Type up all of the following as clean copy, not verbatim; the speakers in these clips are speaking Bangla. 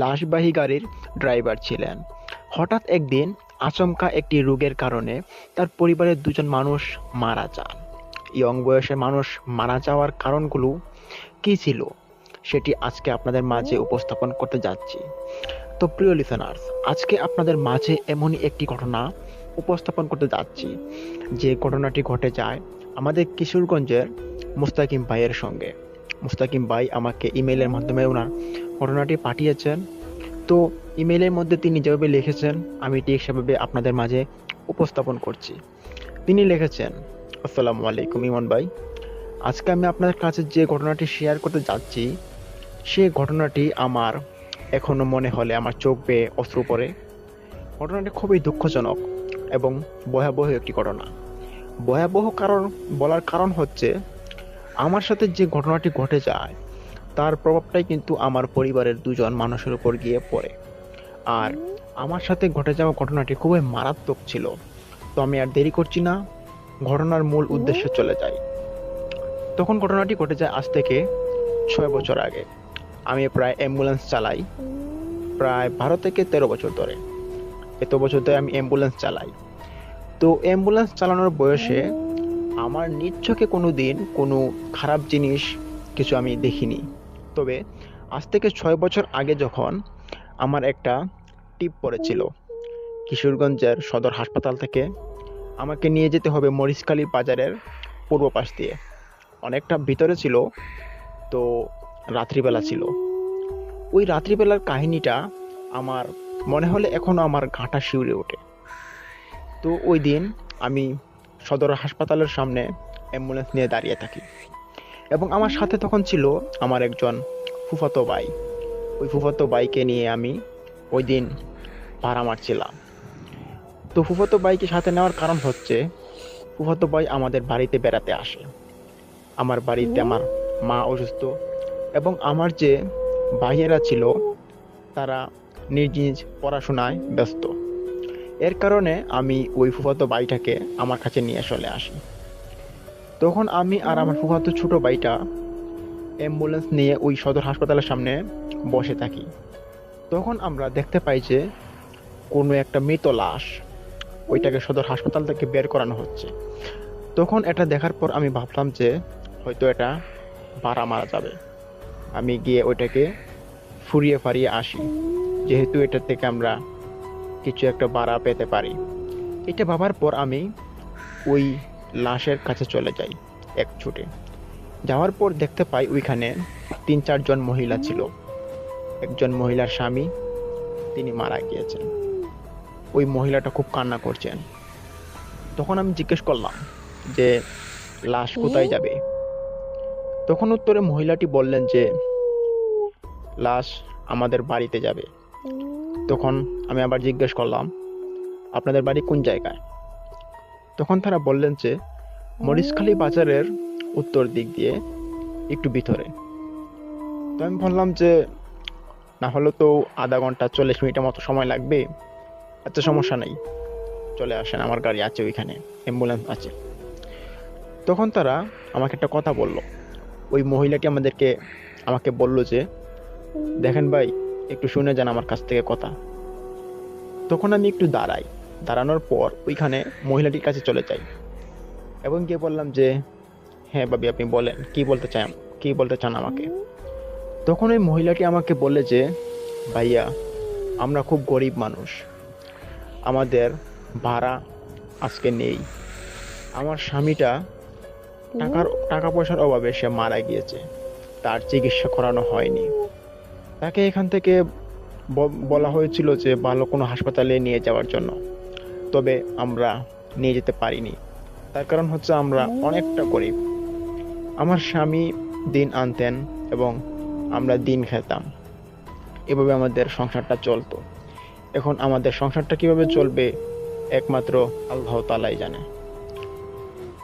লাশবাহী গাড়ির ড্রাইভার ছিলেন। হঠাৎ একদিন আচমকা একটি রোগের কারণে তার পরিবারের দুজন মানুষ মারা যান। ইয়ং বয়সে মানুষ মারা যাওয়ার কারণগুলো কী ছিল সেটি আজকে আপনাদের মাঝে উপস্থাপন করতে যাচ্ছি। তো প্রিয় লিসেনার্স, আজকে আপনাদের মাঝে এমনই একটি ঘটনা উপস্থাপন করতে যাচ্ছি যে ঘটনাটি ঘটে যায় আমাদের কিশোরগঞ্জের মুস্তাকিম ভাইয়ের সঙ্গে। মুস্তাকিম ভাই আমাকে ইমেইলের মাধ্যমে ওনার ঘটনাটি পাঠিয়েছেন। তো ইমেইলের মধ্যে তিনি যেভাবে লিখেছেন আমি ঠিক সেভাবে আপনাদের মাঝে উপস্থাপন করছি। তিনি লিখেছেন, আসসালামু আলাইকুম ইমন ভাই, আজকে আমি আপনার কাছে যে ঘটনাটি শেয়ার করতে যাচ্ছি সে ঘটনাটি আমার এখনো মনে হলে আমার চোখ বেয়ে অশ্রু পড়ে। ঘটনাটি খুবই দুঃখজনক এবং ভয়াবহ একটি ঘটনা। ভয়াবহ কারণ বলার কারণ হচ্ছে আমার সাথে যে ঘটনাটি ঘটে যায় তার প্রভাবটাই কিন্তু আমার পরিবারের দুজন মানুষের উপর গিয়ে পড়ে। আর আমার সাথে ঘটে যাওয়া ঘটনাটি খুবই মারাত্মক ছিল। তো আমি আর দেরি করছি না, ঘটনার মূল উদ্দেশ্যে চলে যাই। তখন ঘটনাটি ঘটে যায় আজ থেকে 6 বছর আগে। আমি প্রায় অ্যাম্বুলেন্স চালাই, প্রায় 12 থেকে 13 বছর ধরে। এত বছর ধরে আমি অ্যাম্বুলেন্স চালাই। তো অ্যাম্বুলেন্স চালানোর বয়সে আমার নিজ চোখে কোনো দিন কোনো খারাপ জিনিস কিছু আমি দেখিনি। তবে আজ থেকে 6 বছর আগে যখন আমার একটা টিপ পড়েছিল কিশোরগঞ্জের সদর হাসপাতাল থেকে আমাকে নিয়ে যেতে হবে মরিচখালী বাজারের পূর্ব পাশ দিয়ে, অনেকটা ভিতরে ছিল। তো রাত্রিবেলা ছিল। ওই রাত্রিবেলার কাহিনীটা আমার মনে হলে এখনো আমার গাঁটা শিউরে ওঠে। তো ওই দিন আমি সদর হাসপাতালের সামনে অ্যাম্বুলেন্স নিয়ে দাঁড়িয়ে থাকি এবং আমার সাথে তখন ছিল আমার একজন ফুফাতো ভাই। ওই ফুফাতো ভাইকে নিয়ে আমি ওই দিন ভাড়া মারছিলাম। তো ফুফাতো ভাইকে সাথে নেওয়ার কারণ হচ্ছে ফুফাতো ভাই আমাদের বাড়িতে বেড়াতে আসে। আমার বাড়িতে আমার মা অসুস্থ এবং আমার যে ভাইয়েরা ছিল তারা নিজ নিজ পড়াশোনায় ব্যস্ত। এর কারণে আমি ওই ফুফাতো ভাইটাকে আমার কাছে নিয়ে চলে আসি। তখন আমি আর আমার ফুফাতো ছোট ভাইটা অ্যাম্বুলেন্স নিয়ে ওই সদর হাসপাতালের সামনে বসে থাকি। তখন আমরা দেখতে পাই যে কোনো একটা মৃত লাশ, ওইটাকে সদর হাসপাতাল থেকে বের করানো হচ্ছে। তখন এটা দেখার পর আমি ভাবলাম যে হয়তো এটা ভাড়া মারা যাবে। আমি গিয়ে ওইটাকে ফুরিয়ে ফারিয়ে আসি, যেহেতু এটা থেকে আমরা কিছু একটা ভাড়া পেতে পারি। এটা ভাবার পর আমি ওই লাশের কাছে চলে যাই এক ছুটে। যাওয়ার পর দেখতে পাই ওইখানে 3-4 জন মহিলা ছিল। একজন মহিলার স্বামী তিনি মারা গিয়েছেন। ওই মহিলাটা খুব কান্না করছেন। তখন আমি জিজ্ঞেস করলাম যে লাশ কোথায় যাবে। তখন উত্তরে মহিলাটি বললেন যে লাশ আমাদের বাড়িতে যাবে। তখন আমি আবার জিজ্ঞেস করলাম আপনাদের বাড়ি কোন জায়গায়। তখন তারা বললেন যে মরিচখালী বাজারের উত্তর দিক দিয়ে একটু ভিতরে। তো আমি বললাম যে না হলে তো আধা ঘন্টা 40 মিনিটের মতো সময় লাগবে। আচ্ছা সমস্যা নেই, চলে আসেন, আমার গাড়ি আছে, ওইখানে অ্যাম্বুলেন্স আছে। তখন তারা আমাকে একটা কথা বলল। ওই মহিলাটি আমাকে বলল যে দেখেন ভাই, একটু শুনে যান আমার কাছ থেকে কথা। তখন আমি একটু দাঁড়াই, দাঁড়ানোর পর ওইখানে মহিলাটির কাছে চলে যাই এবং গিয়ে বললাম যে হ্যাঁ ভাবি, আপনি বলেন কি বলতে চান আমাকে। তখন ওই মহিলাটি আমাকে বললে যে ভাইয়া, আমরা খুব গরিব মানুষ, আমাদের ভাড়া আজকে নেই। আমার স্বামীটা টাকা পয়সার অভাবে সে মারা গিয়েছে, তার চিকিৎসা করানো হয়নি। তাকে এখান থেকে বলা হয়েছিল যে ভালো কোনো হাসপাতালে নিয়ে যাওয়ার জন্য, তবে আমরা নিয়ে যেতে পারিনি। তার কারণ হচ্ছে আমরা অনেকটা গরিব। আমার স্বামী দিন আনতেন এবং আমরা দিন খেতাম, এভাবে আমাদের সংসারটা চলতো। এখন আমাদের সংসারটা কিভাবে চলবে একমাত্র আল্লাহ তাআলাই জানে।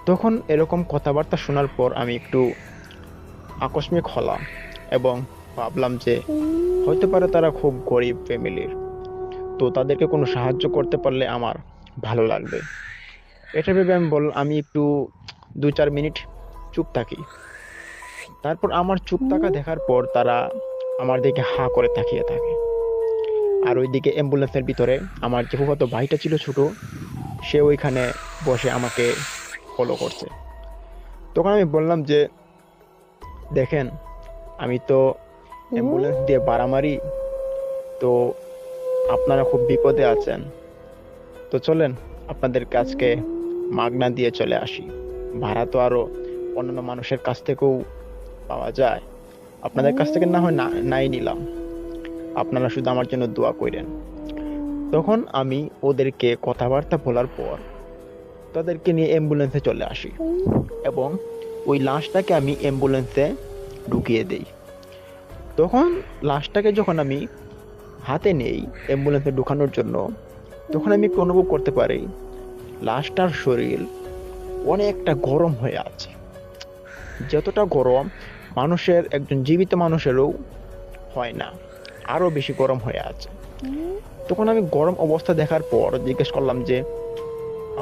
তখন এরকম কথাবার্তা শোনার পর আমি একটু আকস্মিক হলাম এবং ভাবলাম যে হতে পারে তারা খুব গরিব ফ্যামিলির, তো তাদেরকে কোনো সাহায্য করতে পারলে আমার ভালো লাগবে। এটা ভেবে আমি একটু 2-4 মিনিট চুপ থাকি। তারপর আমার চুপ থাকা দেখার পর তারা আমার দিকে হাঁ করে তাকিয়ে থাকে। আর ওইদিকে অ্যাম্বুলেন্সের ভিতরে আমার যে ফুফাতো ভাইটা ছিল ছোট, সে ওইখানে বসে আমাকে ফলো করছে। তখন আমি বললাম যে দেখেন, আমি তো অ্যাম্বুলেন্স দিয়ে ভাড়া মারি, তো আপনারা খুব বিপদে আছেন, তো চলেন আপনাদের কাছকে মাগনা দিয়ে চলে আসি। ভাড়া তো আরো অন্যান্য মানুষের কাছ থেকেও পাওয়া যায়, আপনাদের কাছ থেকে না হয় নাই নিলাম, আপনারা শুধু আমার জন্য দোয়া করেন। তখন আমি ওদেরকে কথাবার্তা বলার পর তাদেরকে নিয়ে অ্যাম্বুলেন্সে চলে আসি এবং ওই লাশটাকে আমি অ্যাম্বুলেন্সে ঢুকিয়ে দেই। তখন লাশটাকে যখন আমি হাতে নেই অ্যাম্বুলেন্সে ঢুকানোর জন্য, তখন আমি একটু অনুভব করতে পারি লাশটার শরীর অনেকটা গরম হয়ে আছে, যতটা গরম মানুষের, একজন জীবিত মানুষেরও হয় না, আরো বেশি গরম হয়ে আছে। তখন আমি গরম অবস্থা দেখার পর জিজ্ঞেস করলাম যে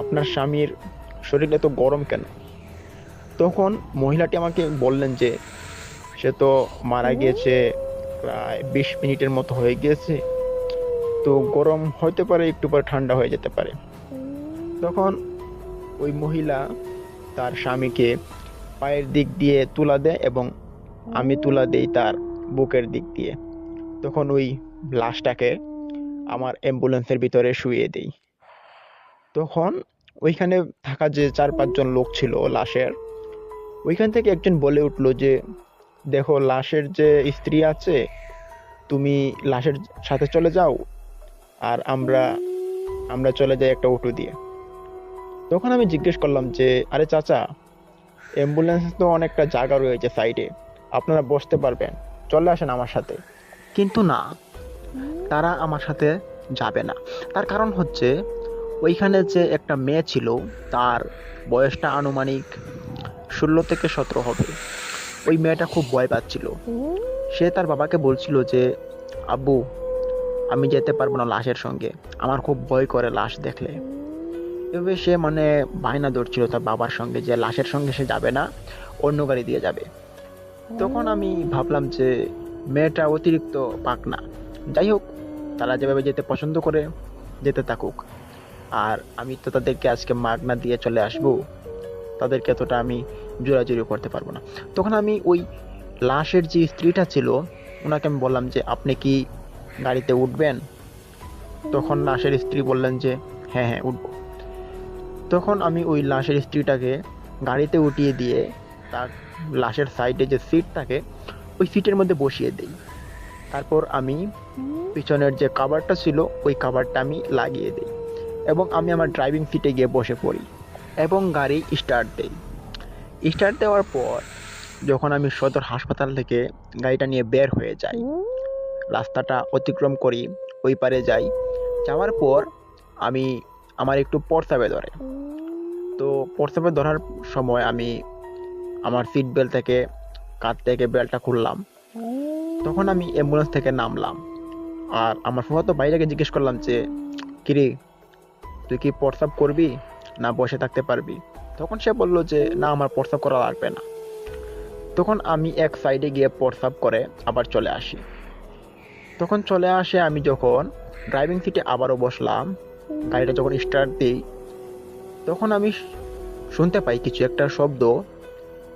আপনার স্বামীর শরীর এত গরম কেন? তখন মহিলাটি আমাকে বললেন যে সে তো মারা গিয়েছে প্রায় 20 মিনিটের মতো হয়ে গিয়েছে, তো গরম হতে পারে, একটু পরে ঠান্ডা হয়ে যেতে পারে। তখন ওই মহিলা তার স্বামীকে পায়ের দিক দিয়ে তুলা দেয় এবং আমি তুলা দেই তার বুকের দিক দিয়ে। তখন ওই লাশটাকে আমার অ্যাম্বুলেন্সের ভিতরে শুইয়ে দেই। তখন ওইখানে থাকা যে 4-5 জন লোক ছিল লাশের, ওইখান থেকে একজন বলে উঠলো যে দেখো, লাশের যে স্ত্রী আছে, তুমি লাশের সাথে চলে যাও, আর আমরা আমরা চলে যাই একটা অটো দিয়ে। তখন আমি জিজ্ঞেস করলাম যে আরে চাচা, অ্যাম্বুলেন্স তো অনেকটা জায়গা রয়েছে সাইডে, আপনারা বসতে পারবেন, চলে আসেন আমার সাথে। কিন্তু না, তারা আমার সাথে যাবে না। তার কারণ হচ্ছে ওইখানে যে একটা মেয়ে ছিল, তার বয়সটা আনুমানিক 16 থেকে 17 হবে। ওই মেয়েটা খুব ভয় পাচ্ছিল। সে তার বাবাকে বলছিল যে আব্বু, আমি যেতে পারবো না লাশের সঙ্গে, আমার খুব ভয় করে লাশ দেখলে। এভাবে সে বায়না ধরছিল তার বাবার সঙ্গে যে লাশের সঙ্গে সে যাবে না, অন্য গাড়ি দিয়ে যাবে। তখন আমি ভাবলাম যে মেয়েটা অতিরিক্ত পাকনা, যাই হোক, তারা যেভাবে যেতে পছন্দ করে যেতে থাকুক, আর আমি তো তাদেরকে আজকে মাগনা দিয়ে চলে আসবো, তাদেরকে এতটা আমি জোরাজুরি করতে পারবো না। তখন আমি ওই লাশের যে স্ত্রীটা ছিল, ওনাকে আমি বললাম যে আপনি কি গাড়িতে উঠবেন? তখন লাশের স্ত্রী বললেন যে হ্যাঁ হ্যাঁ উঠবো। তখন আমি ওই লাশের স্ত্রীটাকে গাড়িতে উঠিয়ে দিয়ে তার লাশের সাইডে যে সিট থাকে, ওই সিটের মধ্যে বসিয়ে দিই। তারপর আমি পিছনের যে কাভারটা ছিল, ওই কাভারটা আমি লাগিয়ে দিই এবং আমি আমার ড্রাইভিং সিটে গিয়ে বসে পড়ি এবং গাড়ি স্টার্ট দেই। স্টার্ট দেওয়ার পর যখন আমি সদর হাসপাতাল থেকে গাড়িটা নিয়ে বের হয়ে যাই, রাস্তাটা অতিক্রম করি, ওই পারে যাই। যাওয়ার পর আমি আমার একটু প্রস্রাবে ধরে, তো প্রস্রাবে ধরার সময় আমি আমার সিট বেল্ট থেকে, কাঁধ থেকে বেল্টটা খুললাম। তখন আমি অ্যাম্বুলেন্স থেকে নামলাম আর আমার ফুফাতো ভাইটাকে জিজ্ঞেস করলাম যে কিরে, তুই কি প্রস্রাব করবি না বসে থাকতে পারবি? তখন সে বলল যে না, আমার প্রস্রাব করা লাগবে না। তখন আমি এক সাইডে গিয়ে প্রস্রাব করে আবার চলে আসি। তখন চলে আসে, আমি যখন ড্রাইভিং সিটে আবারও বসলাম, গাড়িটা যখন স্টার্ট দিই, তখন আমি শুনতে পাই কিছু একটা শব্দ,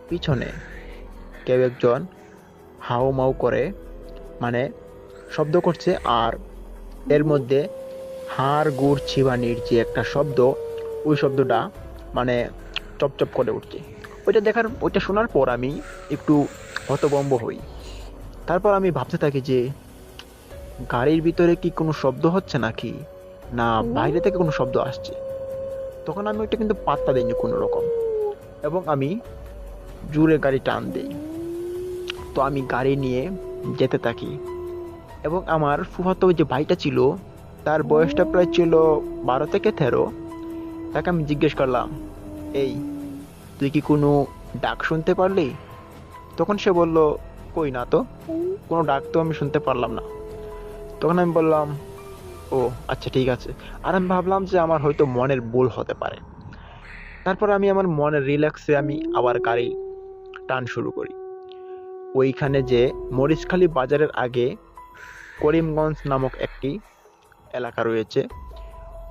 পিছনে কেউ একজন হাউ মাউ করে শব্দ করছে, আর এর মধ্যে হাড় গুড় চিবানির যে একটা শব্দ, ওই শব্দটা চপচপ করে উঠছে। ওইটা শোনার পর আমি একটু হতভম্ব হই। তারপর আমি ভাবতে থাকি যে গাড়ির ভিতরে কি কোনো শব্দ হচ্ছে নাকি, না বাইরে থেকে কোনো শব্দ আসছে। তখন আমি ওইটা কিন্তু পাত্তা দিইনি কোনো রকম, এবং আমি জোরে গাড়ি টান দিই। তো আমি গাড়ি নিয়ে যেতে থাকি এবং আমার ফুফাতো যে ভাইটা ছিল, তার বয়সটা প্রায় ছিল 12 থেকে 13। তাকে আমি জিজ্ঞেস করলাম, এই তুই কি কোনো ডাক শুনতে পারলি? তখন সে বলল, কই না তো, কোনো ডাক তো আমি শুনতে পারলাম না। তখন আমি বললাম, ও আচ্ছা ঠিক আছে। আর আমি ভাবলাম যে আমার হয়তো মনের ভুল হতে পারে। তারপর আমি আমার মনের রিল্যাক্সে আমি আবার গাড়ি টান শুরু করি। ওইখানে যে মরিচখালী বাজারের আগে করিমগঞ্জ নামক একটি এলাকা রয়েছে।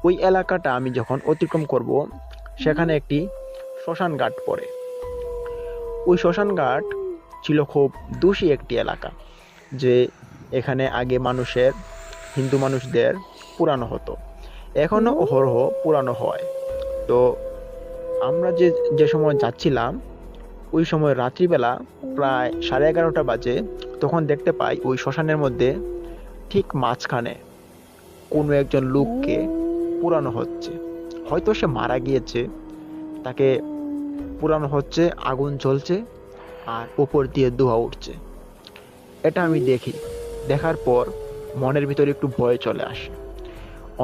ওই এলাকাটা আমি যখন অতিক্রম করব, সেখানে একটি শ্মশান ঘাট পড়ে। ওই শ্মশান ঘাট ছিল খুব দূষী একটি এলাকা, যে এখানে আগে হিন্দু মানুষদের পোড়ানো হতো, এখনো অহরহ পোড়ানো হয়। তো আমরা যে সময় যাচ্ছিলাম, ওই সময় রাত্রিবেলা প্রায় 11:30 বাজে। তখন দেখতে পাই ওই শ্মশানের মধ্যে ঠিক মাঝখানে কোনো একজন লোককে পোড়ানো হচ্ছে। হয়তো সে মারা গিয়েছে, তাকে পোড়ানো হচ্ছে, আগুন জ্বলছে আর উপর দিয়ে ধোঁয়া উঠছে। এটা আমি দেখি। দেখার পর মনের ভিতরে একটু ভয় চলে আসে।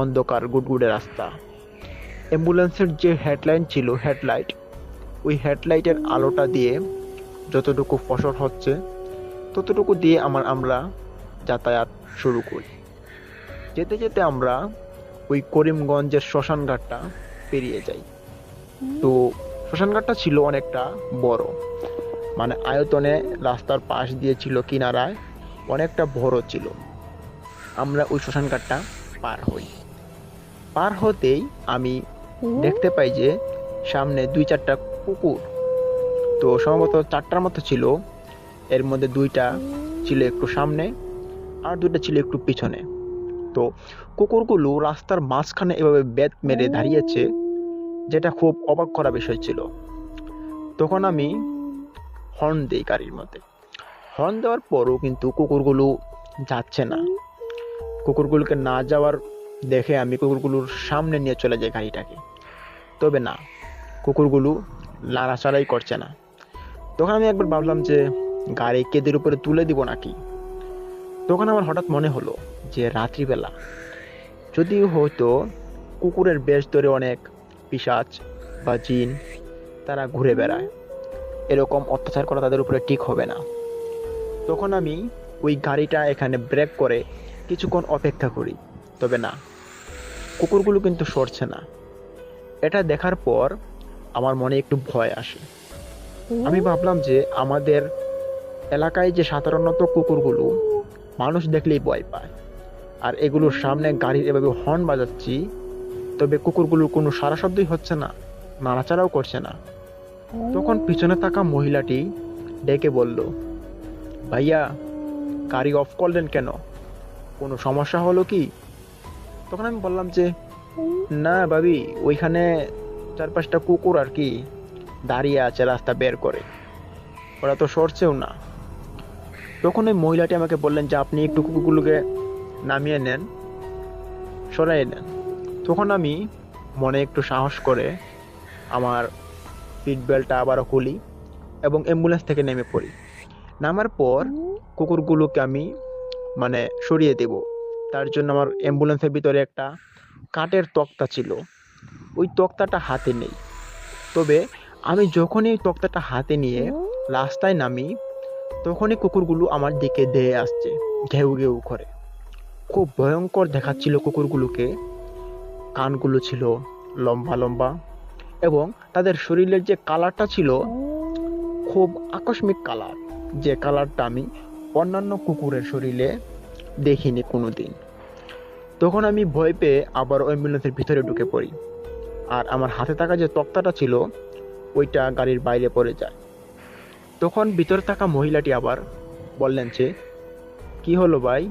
অন্ধকার গুডগুডে রাস্তা, অ্যাম্বুলেন্সের যে হেডলাইট, ওই হেডলাইটের আলোটা দিয়ে যতটুকু ফসল হচ্ছে ততটুকু দিয়ে আমরা যাতায়াত শুরু করি। যেতে যেতে আমরা ওই করিমগঞ্জের শ্মশান ঘাটটা পেরিয়ে যাই। তো শ্মশান ঘাটটা ছিল অনেকটা বড়, মানে আয়তনে রাস্তার পাশ দিয়ে ছিল, কিনারায় অনেকটা বড় ছিল। আমরা ওই শ্মশান ঘাটটা পার হই। পার হতেই আমি দেখতে পাই যে সামনে 2-4টা কুকুর। তো সম্ভবত 4টার মতো ছিল, এর মধ্যে 2টা ছিল একটু সামনে আর 2টা ছিল একটু পিছনে। তো কুকুরগুলো রাস্তার মাঝখানে এভাবে বেত মেরে দাঁড়িয়েছে, যেটা খুব অবাক করা বিষয় ছিল। তখন আমি হর্ন দিই গাড়ির মধ্যে। হর্ন দেওয়ার পরও কিন্তু কুকুরগুলো যাচ্ছে না। কুকুরগুলোকে না যাওয়ার দেখে আমি কুকুরগুলোর সামনে নিয়ে চলে যাই গাড়িটাকে। তবে না, কুকুরগুলো লাড়াচাড়াই করছে না। তখন আমি একবার ভাবলাম যে গাড়ি কেদের উপরে তুলে দিব নাকি। তখন আমার হঠাৎ মনে হলো যে রাত্রিবেলা যদি হয়তো কুকুরের বেশ ধরে অনেক পিশাচ বা জিন তারা ঘুরে বেড়ায়, এরকম অত্যাচার করা তাদের উপরে ঠিক হবে না। তখন আমি ওই গাড়িটা এখানে ব্রেক করে কিছুক্ষণ অপেক্ষা করি। তবে না, কুকুরগুলো কিন্তু সরছে না। এটা দেখার পর আমার মনে একটু ভয় আসে। আমি ভাবলাম যে আমাদের এলাকায় যে সাধারণত কুকুরগুলো মানুষ দেখলেই ভয় পায়, আর এগুলোর সামনে গাড়ির এভাবে হর্ন বাজাচ্ছি, তবে কুকুরগুলোর কোনো সারা শব্দই হচ্ছে না, নাড়াচাড়াও করছে না। তখন পিছনে থাকা মহিলাটি ডেকে বলল, ভাইয়া, গাড়ি অফ করলেন কেন? কোনো সমস্যা হলো কি? তখন আমি বললাম যে না ভাবি, ওইখানে 4-5টা কুকুর আর কি দাঁড়িয়ে আছে রাস্তা বের করে, ওরা তো সরছেও না। তখন ওই মহিলাটি আমাকে বললেন যে আপনি একটু কুকুরগুলোকে নামিয়ে নেন, সরাই নেন। তখন আমি মনে একটু সাহস করে আমার সিট বেল্টটা আবারও খুলি এবং অ্যাম্বুলেন্স থেকে নেমে পড়ি। নামার পর কুকুরগুলোকে আমি সরিয়ে দেব, তার জন্য আমার অ্যাম্বুলেন্সের ভিতরে একটা কাঠের তক্তা ছিল, ওই তক্তাটা হাতে নেই। তবে আমি যখনই ওই তক্তাটা হাতে নিয়ে রাস্তায় নামি, তখনই কুকুরগুলো আমার দিকে ধেয়ে আসছে, ঘেউ ঘেউ করে। খুব ভয়ঙ্কর দেখাচ্ছিল কুকুরগুলোকে। কানগুলো ছিল লম্বা লম্বা এবং তাদের শরীরের যে কালারটা ছিল খুব আকস্মিক কালার, যে কালারটা আমি অন্যান্য কুকুরের শরীরে দেখিনি কোনোদিন। তখন আমি ভয় পেয়ে আবার অ্যাম্বুলেন্সের ভিতরে ঢুকে পড়ি, আর আমার হাতে থাকা যে তক্তাটা ছিল ওইটা গাড়ির বাইরে পড়ে যায়। তখন ভিতরে থাকা মহিলাটি আবার বললেন যে কি হলো ভাই,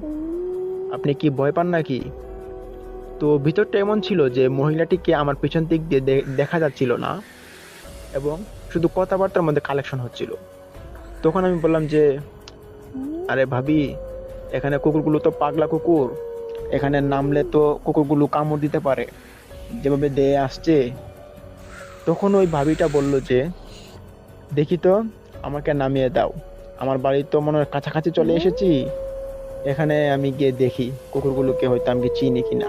আপনি কি ভয় পান নাকি? তো ভিতরটা এমন ছিল যে মহিলাটিকে আমার পিছন দিক দিয়ে দেখা যাচ্ছিল না এবং শুধু কথাবার্তার মধ্যে কালেকশন হচ্ছিল। তখন আমি বললাম যে আরে ভাবি, এখানে কুকুরগুলো তো পাগলা কুকুর, এখানে নামলে তো কুকুরগুলো কামড় দিতে পারে, যেভাবে দেয়ে আসছে। তখন ওই ভাবিটা বলল যে দেখি তো, আমাকে নামিয়ে দাও, আমার বাড়ি তো মনে হয় কাছাকাছি চলে এসেছি, এখানে আমি গিয়ে দেখি কুকুরগুলোকে হয়তো আমি চিনি কিনা।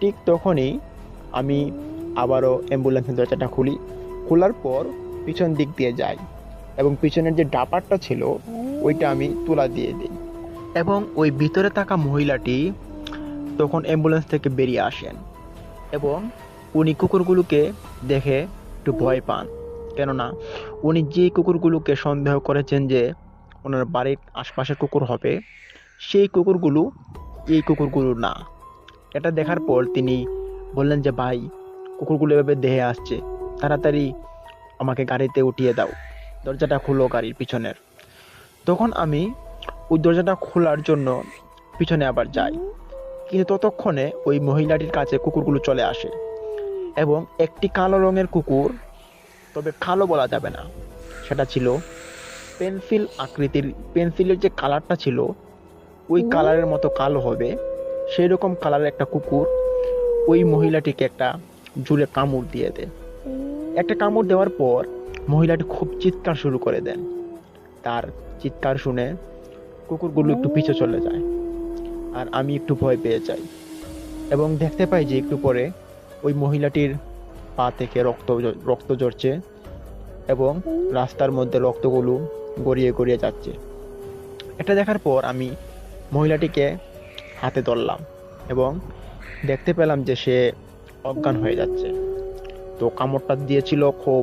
ঠিক তখনই আমি আবারও অ্যাম্বুলেন্সের দরজাটা খুলি, খোলার পর পিছন দিক দিয়ে যাই এবং পিছনের যে ডাপারটা ছিল ওইটা আমি তুলা দিয়ে দিই। এবং ওই ভিতরে থাকা মহিলাটি তখন অ্যাম্বুলেন্স থেকে বেরিয়ে আসেন এবং উনি কুকুরগুলোকে দেখে একটু ভয় পান, কেননা উনি যে কুকুরগুলোকে সন্দেহ করেছেন যে ওনার বাড়ির আশপাশের কুকুর হবে, সেই কুকুরগুলো এই কুকুরগুলো না। এটা দেখার পর তিনি বললেন যে, ভাই, কুকুরগুলো এভাবে দেহে আসছে, তাড়াতাড়ি আমাকে গাড়িতে উঠিয়ে দাও, দরজাটা খুলো গাড়ির পিছনের। তখন আমি ওই দরজাটা খোলার জন্য পিছনে আবার যাই, কিন্তু ততক্ষণে ওই মহিলাটির কাছে কুকুরগুলো চলে আসে এবং একটি কালো রঙের কুকুর, তবে কালো বলা যাবে না, সেটা ছিল পেন্সিল আকৃতির, পেন্সিলের যে কালারটা ছিল ওই কালারের মতো কালো হবে সেই রকম কালারের একটা কুকুর ওই মহিলাটিকে একটা জোরে কামড় দিয়ে দেয়। একটা কামড় দেওয়ার পর মহিলাটি খুব চিৎকার শুরু করে দেন। তার চিৎকার শুনে কুকুরগুলো একটু পিছু চলে যায় আর আমি একটু ভয় পেয়ে যাই এবং দেখতে পাই যে একটু পরে ওই মহিলাটির পা থেকে রক্ত ঝরছে এবং রাস্তার মধ্যে রক্তগুলো গড়িয়ে গড়িয়ে যাচ্ছে। এটা দেখার পর আমি মহিলাটিকে হাতে ধরলাম এবং দেখতে পেলাম যে সে অজ্ঞান হয়ে যাচ্ছে। তো কামড়টা দিয়েছিল, খুব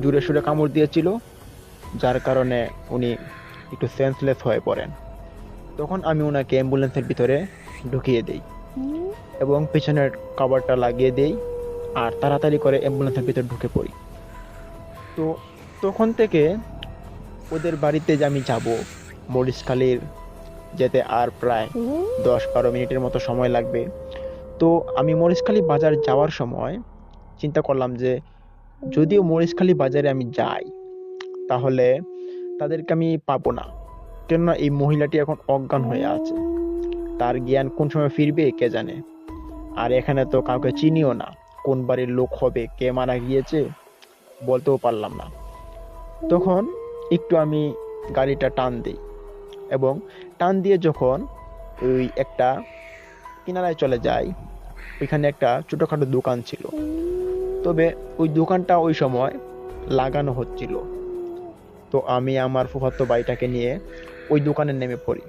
জোরে সোরে কামড় দিয়েছিল, যার কারণে উনি একটু সেন্সলেস হয়ে পড়েন। তখন আমি ওনাকে অ্যাম্বুলেন্সের ভিতরে ঢুকিয়ে দিই এবং পিছনের কভারটা লাগিয়ে দিই আর তাড়াতাড়ি করে অ্যাম্বুলেন্সের ভিতরে ঢুকে পড়ি। তো তখন থেকে ওদের বাড়িতে যে আমি যাব, মরিচখালীর যেতে আর প্রায় 10-12 মিনিটের মতো সময় লাগবে। তো আমি মরিচখালী বাজার যাওয়ার সময় চিন্তা করলাম যে যদিও মরিচখালী বাজারে আমি যাই তাহলে তাদেরকে আমি পাবো না, কেননা এই মহিলাটি এখন অজ্ঞান হয়ে আছে, তার জ্ঞান কোন সময় ফিরবে কে জানে। আর এখানে তো কাউকে চিনিও না, কোন বাড়ির লোক হবে, কে মারা গিয়েছে বলতেও পারলাম না। তখন একটু আমি গাড়িটা টান দিই এবং টান দিয়ে যখন ওই একটা কিনারায় চলে যাই, ওইখানে একটা ছোটখাটো দোকান ছিল, তবে ওই দোকানটা ওই সময় লাগানো হচ্ছিল। তো আমি আমার ফুফাতো ভাইটাকে নিয়ে ওই দোকানে নেমে পড়ি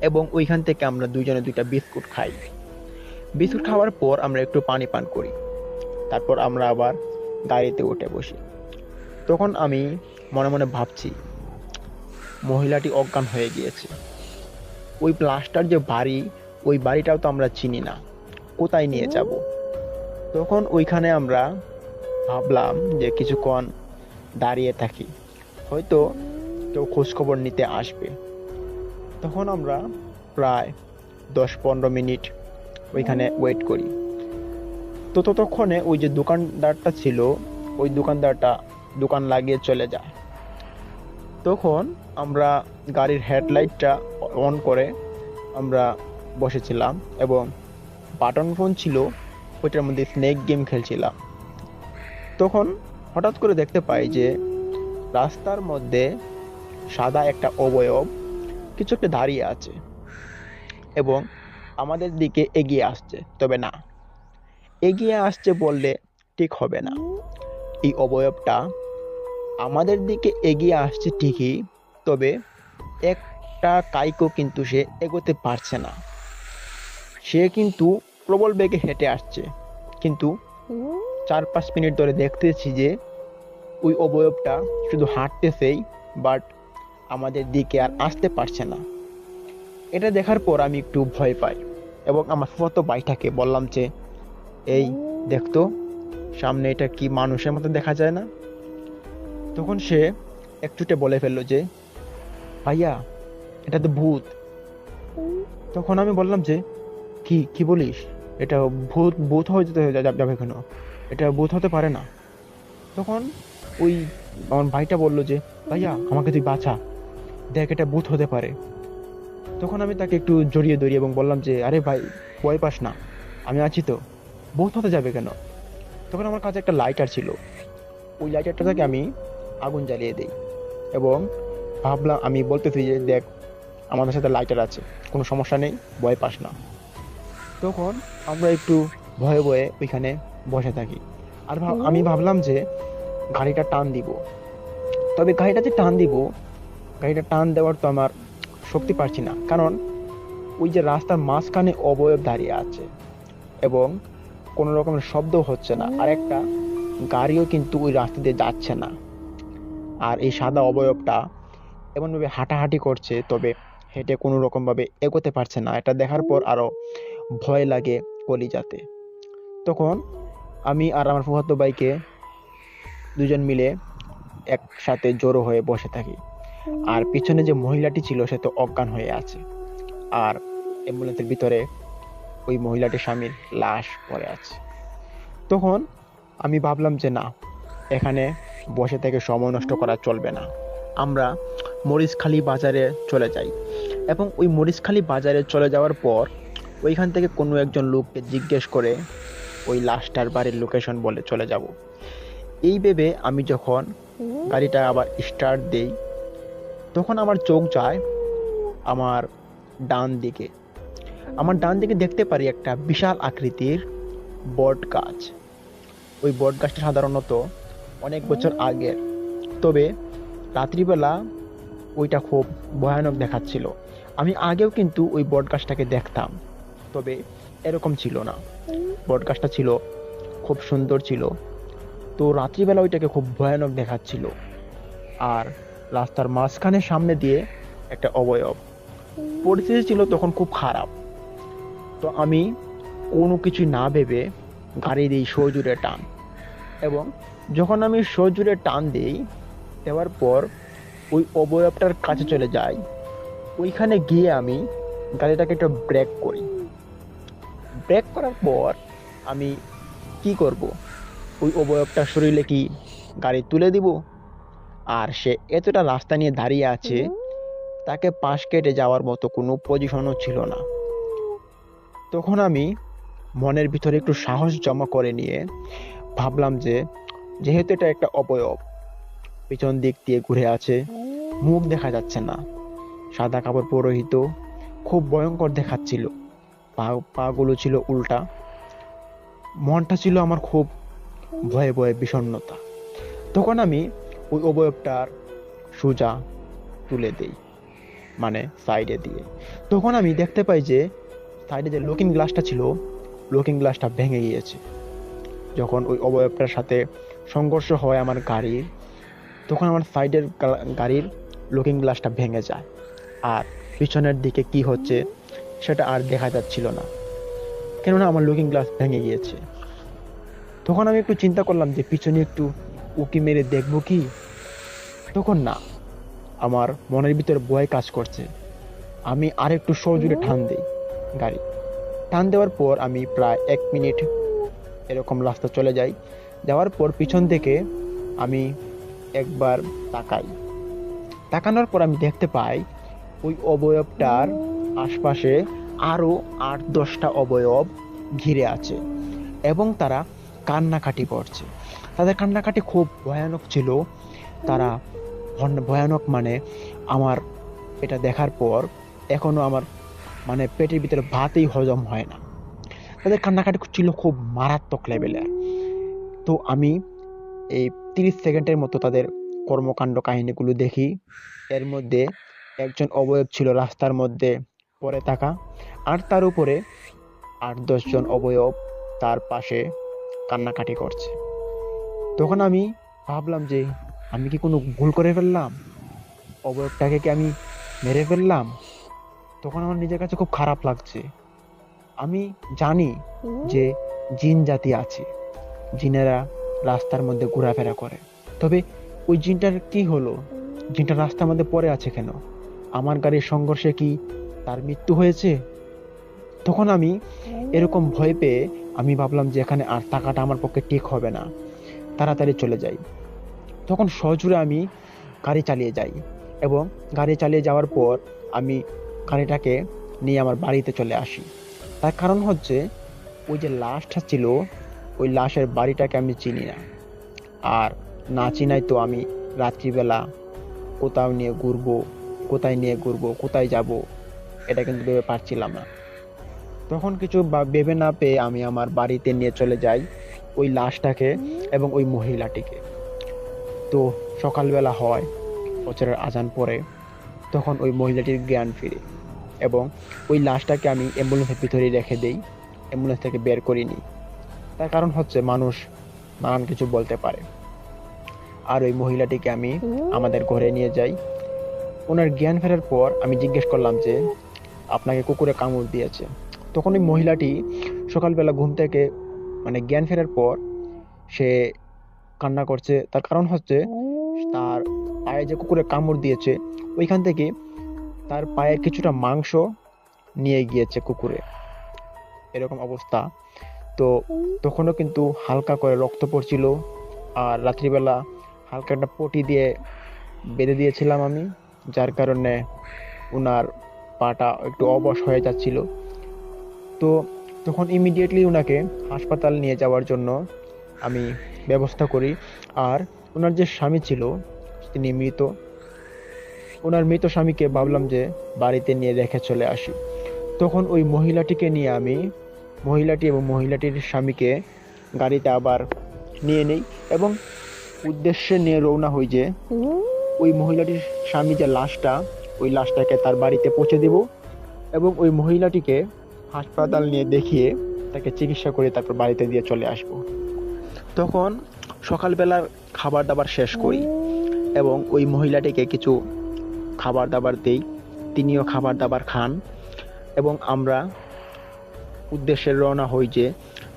এবং ওইখান থেকে আমরা দুইজনে দুইটা বিস্কুট খাই। বিস্কুট খাওয়ার পর আমরা একটু পানি পান করি, তারপর আমরা আবার গাড়িতে উঠে বসি। তখন আমি মনে মনে ভাবছি মহিলাটি অজ্ঞান হয়ে গিয়েছে, ওই প্লাস্টার যে বাড়ি, ওই বাড়িটাও তো আমরা চিনি না, কোথায় নিয়ে যাব। তখন ওইখানে আমরা ভাবলাম যে কিছুক্ষণ দাঁড়িয়ে থাকি, হয়তো কেউ খোঁজখবর নিতে আসবে। তখন আমরা প্রায় 10-15 মিনিট ওইখানে ওয়েট করি। তো ততক্ষণে ওই যে দোকানদারটা ছিল, ওই দোকানদারটা দোকান লাগিয়ে চলে যায়। তখন আমরা গাড়ির হেডলাইটটা অন করে আমরা বসেছিলাম এবং বাটন ফোন ছিল, ওইটার মধ্যে স্নেক গেম খেলছিলাম। তখন হঠাৎ করে দেখতে পাই যে রাস্তার মধ্যে সাদা একটা অবয়ব কিছু একটা দাঁড়িয়ে আছে এবং আমাদের দিকে এগিয়ে আসছে। তবে না, এগিয়ে আসছে বললে ঠিক হবে না, এই অবয়বটা আমাদের দিকে এগিয়ে আসছে ঠিকই, তবে একটা কাইকও কিন্তু সে এগোতে পারছে না। সে কিন্তু প্রবল বেগে হেঁটে আসছে, কিন্তু 4-5 মিনিট ধরে দেখতেছি যে ওই অবয়বটা শুধু হাঁটতেছেই, বাট আমাদের দিকে আর আসতে পারছে না। এটা দেখার পর আমি একটু ভয় পাই এবং আমার ফুফাতো ভাইটাকে বললাম যে, এই দেখতো সামনে এটা কি মানুষের মতো দেখা যায় না? তখন সে একটুটে বলে ফেললো যে, ভাইয়া, এটা তো ভূত। তখন আমি বললাম যে, কি কি বলিস, এটা ভূত ভূত হয়ে যাবে কেন, এটা ভূত হতে পারে না। তখন ওই আমার ভাইটা বললো যে, ভাইয়া আমাকে তুই বাঁচা, দেখ এটা ভূত হতে পারে। তখন আমি তাকে একটু জড়িয়ে ধরি এবং বললাম যে, আরে ভাই, ভয় পাস না, আমি আছি তো, ভূত হতে যাবে কেন। তখন আমার কাছে একটা লাইটার ছিল, ওই লাইটারটা থেকে আমি আগুন জ্বালিয়ে দিই এবং ভাবলাম, আমি বলতেছি যে, দেখ আমাদের সাথে লাইটার আছে, কোনো সমস্যা নেই, ভয় পাস না। তখন আমরা একটু ভয়ে ভয়ে ওইখানে বসে থাকি আর আমি ভাবলাম যে গাড়িটা টান দিব, তবে গাড়িটা টান দেওয়ার তো আমার শক্তি পাচ্ছি না, কারণ ওই যে রাস্তার মাঝখানে অবয়ব দাঁড়িয়ে আছে এবং কোনো রকমের শব্দ হচ্ছে না, আর একটা গাড়িও কিন্তু ওই রাস্তা দিয়ে যাচ্ছে না। আর এই সাদা অবয়বটা এমনভাবে হাঁটাহাঁটি করছে, তবে হেঁটে কোনো রকমভাবে এগোতে পারছে না। এটা দেখার পর আরও ভয় লাগে কলিজাতে। তখন আমি আর আমার ফুফাতো ভাইকে দুজন মিলে একসাথে জড়ো হয়ে বসে থাকি। আর পিছনে যে মহিলাটি ছিল সে তো অজ্ঞান হয়ে আছে, আর অ্যাম্বুলেন্সের ভিতরে ওই মহিলাটির স্বামীর লাশ পড়ে আছে। তখন আমি ভাবলাম যে না, এখানে বসে থেকে সময় নষ্ট করা চলবে না। আমরা মরিচখালী বাজারে চলে যাই, এবং ওই মরিচখালী বাজারে চলে যাওয়ার পর ওইখান থেকে কোনো একজন লোককে জিজ্ঞেস করে ওই লাশটার বাড়ির লোকেশন বলে চলে যাব। এই ভেবে আমি যখন গাড়িটা আবার স্টার্ট দেই, তখন আমার চোখ যায় আমার ডান দিকে। আমার ডান দিকে দেখতে পারি একটা বিশাল আকৃতির বট গাছ। ওই বট গাছটা সাধারণত অনেক বছর আগের, তবে রাত্রিবেলা ওইটা খুব ভয়ানক দেখাচ্ছিল। আমি আগেও কিন্তু ওই বট গাছটাকে দেখতাম, তবে এরকম ছিল না। বট গাছটা ছিল খুব সুন্দর ছিল, তো রাত্রিবেলা ওইটাকে খুব ভয়ানক দেখাচ্ছিল। আর রাস্তার মাঝখানে সামনে দিয়ে একটা অবয়ব। পরিস্থিতি ছিল তখন খুব খারাপ, তো আমি কোনো কিছু না ভেবে গাড়ি দিই সজোরে টান, এবং যখন আমি সজোরে টান দিই, দেওয়ার পর ওই অবয়বটার কাছে চলে যাই। ওইখানে গিয়ে আমি গাড়িটাকে একটু ব্রেক করি। ব্রেক করার পর আমি কি করব, ওই অবয়বটার শরীরে কি গাড়ি তুলে দিব? আর সে এতটা রাস্তা নিয়ে দাঁড়িয়ে আছে, তাকে পাশ কেটে যাওয়ার মতো কোনো পজিশনও ছিল না। তখন আমি মনের ভিতরে একটু সাহস জমা করে নিয়ে ভাবলাম যে যেহেতু এটা একটা অবয়ব, পিছন দিক দিয়ে ঘুরে আছে, মুখ দেখা যাচ্ছে না, সাদা কাপড় পরিহিত, খুব ভয়ঙ্কর দেখাচ্ছিল, পাগুলো ছিল উল্টা। মনটা ছিল আমার খুব ভয়ে ভয়ে বিষণ্ণতা। তখন আমি ওই অবয়বটার সোজা তুলে দেই, মানে সাইডে দিয়ে। তখন আমি দেখতে পাই যে সাইডে যে লুকিং গ্লাসটা ছিল, লুকিং গ্লাসটা ভেঙে গিয়েছে। যখন ওই অবয়বটার সাথে সংঘর্ষ হয় আমার গাড়ির, তখন আমার সাইডের গাড়ির লুকিং গ্লাসটা ভেঙে যায়, আর পিছনের দিকে কি হচ্ছে সেটা আর দেখা যাচ্ছিল না, কেননা আমার লুকিং গ্লাস ভেঙে গিয়েছে। তখন আমি একটু চিন্তা করলাম যে পিছনে একটু উকি মেরে দেখবো কি, তখন না, আমার মনের ভিতরে ভয় কাজ করছে। আমি আর একটু সজোরে টান দিই গাড়ি। টান দেওয়ার পর আমি প্রায় 1 মিনিট এরকম রাস্তা চলে যাই। যাওয়ার পর পিছন থেকে আমি একবার তাকাই। তাকানোর পর আমি দেখতে পাই ওই অবয়বটার আশপাশে আরো 8-10টা অবয়ব ঘিরে আছে, এবং তারা কান্নাকাটি করছে। তাদের কান্নাকাটি খুব ভয়ানক ছিল। তারা ভয়ানক মানে আমার এটা দেখার পর এখনো আমার মানে পেটের ভিতরে ভাতই হজম হয় না। তাদের কান্নাকাটি ছিল খুব মারাত্মক লেভেলের। তো আমি এই 30 সেকেন্ডের মতো তাদের কর্মকাণ্ড কাহিনীগুলো দেখি। এর মধ্যে একজন অবয়ব ছিল রাস্তার মধ্যে পড়ে থাকা, আর তার উপরে 8-10 জন অবয়ব তার পাশে কান্নাকাটি করছে। তখন আমি ভাবলাম যে আমি কি কোনো ভুল করে ফেললাম, অবয়বটাকে কি আমি মেরে ফেললাম? তখন আমার নিজের কাছে খুব খারাপ লাগছে। আমি জানি যে জিন জাতি আছে, জিনেরা রাস্তার মধ্যে ঘোরাফেরা করে, তবে ওই জিনটার কি হলো? জিনটা রাস্তার মধ্যে পড়ে আছে কেন? আমার গাড়ির সংঘর্ষে কি তার মৃত্যু হয়েছে? তখন আমি এরকম ভয় পেয়ে আমি ভাবলাম যে এখানে আর থাকাটা আমার পক্ষে ঠিক হবে না, তাড়াতাড়ি চলে যাই। তখন সজোরে আমি গাড়ি চালিয়ে যাই, এবং গাড়ি চালিয়ে যাওয়ার পর আমি গাড়িটাকে নিয়ে আমার বাড়িতে চলে আসি। তার কারণ হচ্ছে ওই যে লাশটা ছিল, ওই লাশের বাড়িটাকে আমি চিনি না, আর না চিনাই তো আমি রাত্রিবেলা কোথায় নিয়ে ঘুরবো, কোথায় যাব, এটা কিন্তু ভেবে পারছিলাম না। তখন কিছু ভেবে না পেয়ে আমি আমার বাড়িতে নিয়ে চলে যাই ওই লাশটাকে এবং ওই মহিলাটিকে। তো সকালবেলা হয়, ফজরের আজান পড়ে, তখন ওই মহিলাটির জ্ঞান ফিরে, এবং ওই লাশটাকে আমি অ্যাম্বুলেন্সের ভিতরেই রেখে দেই, অ্যাম্বুলেন্স থেকে বের করিনি। তার কারণ হচ্ছে মানুষ নানান কিছু বলতে পারে। আর ওই মহিলাটিকে আমি আমাদের ঘরে নিয়ে যাই। ওনার জ্ঞান ফেরার পর আমি জিজ্ঞেস করলাম যে আপনাকে কুকুরে কামড় দিয়েছে। তখন ওই মহিলাটি সকালবেলা ঘুম থেকে জ্ঞান ফেরার পর সে কান্না করছে। তার কারণ হচ্ছে তার পায়ে যে কুকুরে কামড় দিয়েছে ওইখান থেকে তার পায়ের কিছুটা মাংস নিয়ে গিয়েছে কুকুরে, এরকম অবস্থা। তো তখনও কিন্তু হালকা করে রক্ত পড়ছিল, আর রাত্রিবেলা হালকা একটা পটি দিয়ে বেঁধে দিয়েছিলাম আমি, যার কারণে ওনার পাটা একটু অবশ হয়ে যাচ্ছিল। তো তখন ইমিডিয়েটলি ওনাকে হাসপাতাল নিয়ে যাওয়ার জন্য আমি ব্যবস্থা করি। আর ওনার যে স্বামী ছিল তিনি মৃত, ওনার মৃত স্বামীকে ভাবলাম যে বাড়িতে নিয়ে রেখে চলে আসি। তখন ওই মহিলাটিকে নিয়ে আমি মহিলাটি এবং মহিলাটির স্বামীকে গাড়িতে আবার নিয়ে নেই এবং উদ্দেশ্যে নিয়ে রওনা হই যে ওই মহিলাটির স্বামী যে লাশটা, ওই লাশটাকে তার বাড়িতে পৌঁছে দেব এবং ওই মহিলাটিকে হাসপাতাল নিয়ে দেখিয়ে তাকে চিকিৎসা করে তারপর বাড়িতে দিয়ে চলে আসব। তখন সকালবেলার খাবার দাবার শেষ করি এবং ওই মহিলাটিকে কিছু খাবার দাবার দেই, তিনিও খাবার দাবার খান এবং আমরা উদ্দেশ্যে রওনা হই যে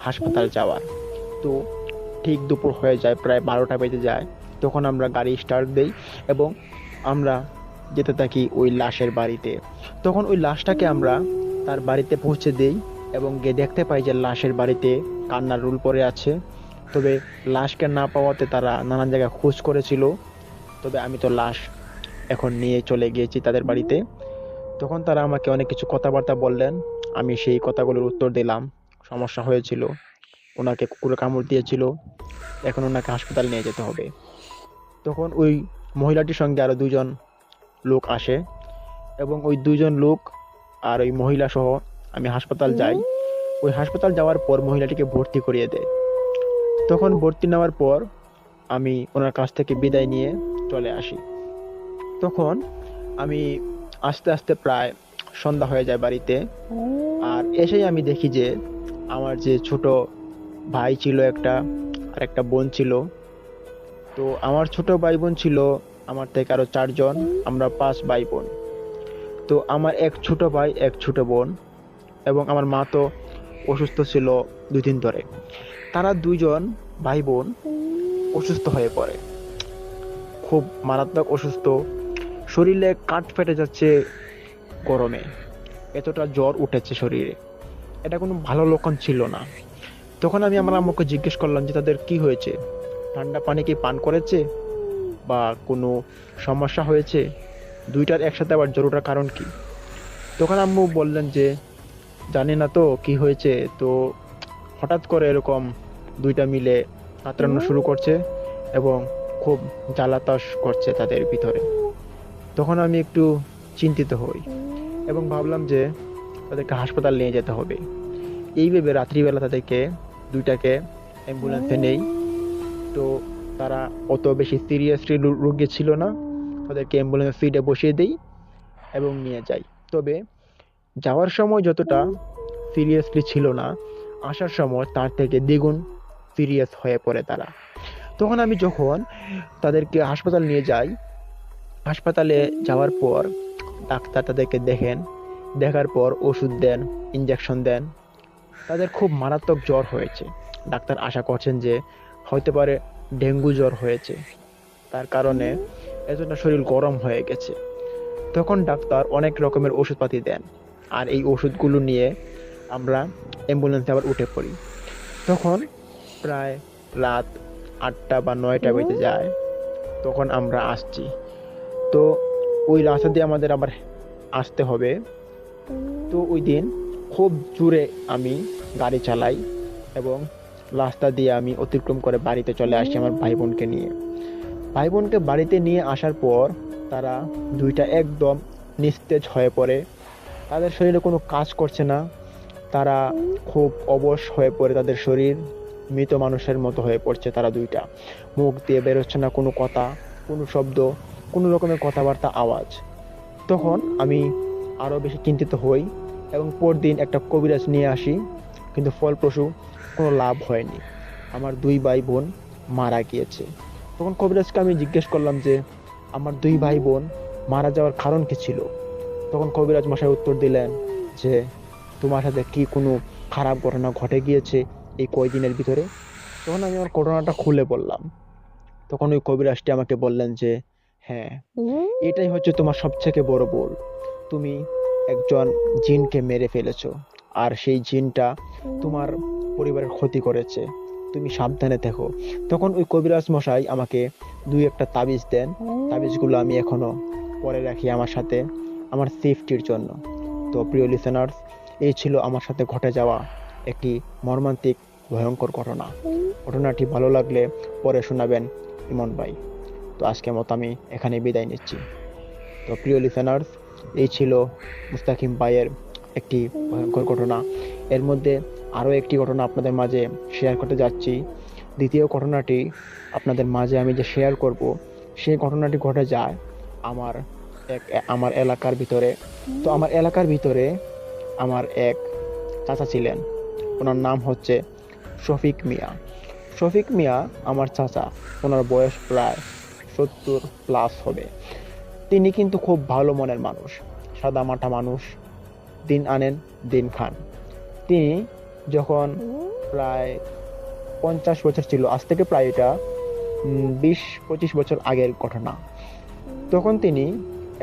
হাসপাতাল যাওয়ার। তো ঠিক দুপুর হয়ে যায়, প্রায় 12টা বেজে যায়। তখন আমরা গাড়ি স্টার্ট দেই এবং আমরা যেতে থাকি ওই লাশের বাড়িতে। তখন ওই লাশটাকে আমরা তার বাড়িতে পৌঁছে দেই এবং গিয়ে দেখতে পাই যে লাশের বাড়িতে কান্নার রোল পড়ে আছে। তবে লাশকে না পাওয়াতে তারা নানান জায়গায় খোঁজ করেছিল, তবে আমি তো লাশ এখন নিয়ে চলে গিয়েছি তাদের বাড়িতে। তখন তারা আমাকে অনেক কিছু কথাবার্তা বললেন, আমি সেই কথাগুলোর উত্তর দিলাম। সমস্যা হয়েছিল, ওনাকে কুকুরে কামড় দিয়েছিল, এখন ওনাকে হাসপাতাল নিয়ে যেতে হবে। তখন ওই মহিলাটির সঙ্গে আরো 2জন লোক আসে এবং ওই 2জন লোক আর ওই মহিলা সহ আমি হাসপাতাল যাই। ওই হাসপাতাল যাওয়ার পর মহিলাটিকে ভর্তি করিয়ে দেয়। তখন ভর্তি নেওয়ার পর আমি ওনার কাছ থেকে বিদায় নিয়ে চলে আসি। তখন আমি আস্তে আস্তে প্রায় সন্ধ্যা হয়ে যায় বাড়িতে। আর এসেই আমি দেখি যে আমার যে ছোট ভাই ছিল একটা, আর একটা বোন ছিল। তো আমার ছোট ভাই বোন ছিল আমার থেকে আরো 4জন, আমরা 5 ভাই বোন। তো আমার এক ছোট ভাই, এক ছোট বোন এবং আমার মা তো অসুস্থ ছিল 2 দিন ধরে। তারা 2জন ভাই বোন অসুস্থ হয়ে পড়ে, খুব মারাত্মক অসুস্থ, শরীরে কাঠ ফেটে যাচ্ছে গরমে, এতটা জ্বর উঠেছে শরীরে। এটা কোনো ভালো লক্ষণ ছিল না। তখন আমি আমার আম্মুকে জিজ্ঞেস করলাম যে তাদের কি হয়েছে, ঠান্ডা পানি কি পান করেছে বা কোনো সমস্যা হয়েছে, দুইটার একসাথে আবার জ্বর ওঠার কারণ কি? তখন আম্মু বললেন যে জানি না তো কি হয়েছে, তো হঠাৎ করে এরকম দুইটা মিলে কাতরানো শুরু করছে এবং খুব জ্বালাতস করছে তাদের ভিতরে। তখন আমি একটু চিন্তিত হই এবং ভাবলাম যে তাদেরকে হাসপাতাল নিয়ে যেতে হবে। এই ভেবে রাত্রিবেলা তাদেরকে দুইটাকে অ্যাম্বুলেন্সে নেই। তো তারা অত বেশি সিরিয়াসলি রোগী ছিল না, তাদেরকে অ্যাম্বুলেন্স সিটে বসিয়ে দেই এবং নিয়ে যাই। তবে যাওয়ার সময় যতটা সিরিয়াসলি ছিল না, আসার সময় তার থেকে দ্বিগুণ সিরিয়াস হয়ে পড়ে তারা। তখন আমি যখন তাদেরকে হাসপাতাল নিয়ে যাই, হাসপাতালে যাওয়ার পর ডাক্তার তাদেরকে দেখেন, দেখার পর ওষুধ দেন, ইঞ্জেকশন দেন। তাদের খুব মারাত্মক জ্বর হয়েছে। ডাক্তার আশা করছেন যে হতে পারে ডেঙ্গু জ্বর হয়েছে, তার কারণে এতটা শরীর গরম হয়ে গেছে। তখন ডাক্তার অনেক রকমের ওষুধপাতি দেন, আর এই ওষুধগুলো নিয়ে আমরা অ্যাম্বুলেন্সে আবার উঠে পড়ি। তখন প্রায় রাত 8টা বা 9টা বেজে যায়, তখন আমরা আসছি। তো ওই রাস্তা দিয়ে আমাদের আবার আসতে হবে। তো ওই দিন খুব জোরে আমি গাড়ি চালাই এবং রাস্তা দিয়ে আমি অতিক্রম করে বাড়িতে চলে আসি আমার ভাই বোনকে নিয়ে। ভাই বোনকে বাড়িতে নিয়ে আসার পর তারা দুইটা একদম নিস্তেজ হয়ে পড়ে, তাদের শরীরে কোনো কাজ করছে না, তারা খুব অবশ হয়ে পড়ে, তাদের শরীর মৃত মানুষের মতো হয়ে পড়ছে। তারা দুইটা মুখ দিয়ে বেরোচ্ছে না কোনো কথা, কোনো শব্দ, কোনো রকমের কথাবার্তা, আওয়াজ। তখন আমি আরও বেশি চিন্তিত হই এবং পরদিন একটা কবিরাজ নিয়ে আসি, কিন্তু ফলপ্রসূ কোনো লাভ হয়নি, আমার 2 ভাই বোন মারা গিয়েছে। তখন কবিরাজকে আমি জিজ্ঞেস করলাম যে আমার 2 ভাই বোন মারা যাওয়ার কারণ কি ছিল? তখন কবিরাজ মশাই উত্তর দিলেন যে, তোমার সাথে কি কোনো খারাপ ঘটনা ঘটে গিয়েছে এই কয়দিনের ভিতরে? তখন আমি আমার ঘটনাটা খুলে বললাম। তখন ওই কবিরাজটি আমাকে বললেন যে, হ্যাঁ, এটাই হচ্ছে তোমার সবথেকে বড় ভুল। তুমি একজন জিনকে মেরে ফেলেছো, আর সেই জিনটা তোমার পরিবারের ক্ষতি করেছে। তুমি সাবধানে থেকো। তখন ওই কবিরাজ মশাই আমাকে দুই একটা তাবিজ দেন। তাবিজগুলো আমি এখনো পরে রাখি আমার সাথে, আমার সেফটির জন্য। তো প্রিয় লিসেনার্স, এই ছিল আমার সাথে ঘটে যাওয়া একটি মর্মান্তিক ভয়ঙ্কর ঘটনা। ঘটনাটি ভালো লাগলে পরে শোনাবেন ইমন ভাই। তো আজকের মতো আমি এখানে বিদায় নিচ্ছি। তো প্রিয় লিসেনার্স, এই ছিল মুস্তাকিম ভাইয়ের একটি ভয়ঙ্কর ঘটনা। এর মধ্যে আরও একটি ঘটনা আপনাদের মাঝে শেয়ার করতে যাচ্ছি। দ্বিতীয় ঘটনাটি আপনাদের মাঝে আমি যে শেয়ার করব, সেই ঘটনাটি ঘটে যায় আমার এলাকার ভিতরে। তো আমার এলাকার ভিতরে আমার এক চাচা ছিলেন, ওনার নাম হচ্ছে শফিক মিয়া। শফিক মিয়া আমার চাচা, ওনার বয়স প্রায় 70+ হবে। তিনি কিন্তু খুব ভালো মনের মানুষ, সাদামাটা মানুষ, দিন আনেন দিন খান। তিনি যখন প্রায় 50 বছর ছিল, আজ থেকে প্রায় এটা 20-25 বছর আগের ঘটনা, তখন তিনি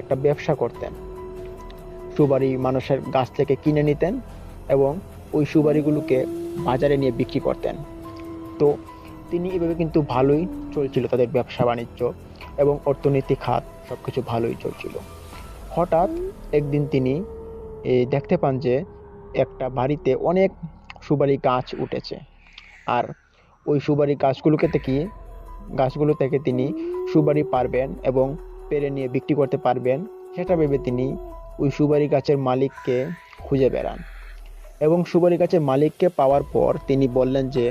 একটা ব্যবসা করতেন। সুপারি মানুষের গাছ থেকে কিনে নিতেন এবং ওই সুপারিগুলোকে বাজারে নিয়ে বিক্রি করতেন। তো তিনি এভাবে কিন্তু ভালোই চলছিল তাদের ব্যবসা বাণিজ্য এবং অর্থনীতি খাত সবকিছু ভালোই চলছিল। হঠাৎ একদিন তিনি দেখতে পান যে একটা বাড়িতে অনেক সুপারি গাছ উঠেছে, আর ওই সুপারি গাছগুলো থেকে তিনি সুপারি পারবেন এবং পেরে নিয়ে বিক্রি করতে পারবেন, সেটা ভেবে তিনি ওই সুপারি গাছের মালিককে খুঁজে বেড়ান। এবং সুপারি গাছের মালিককে পাওয়ার পর তিনি বললেন যে,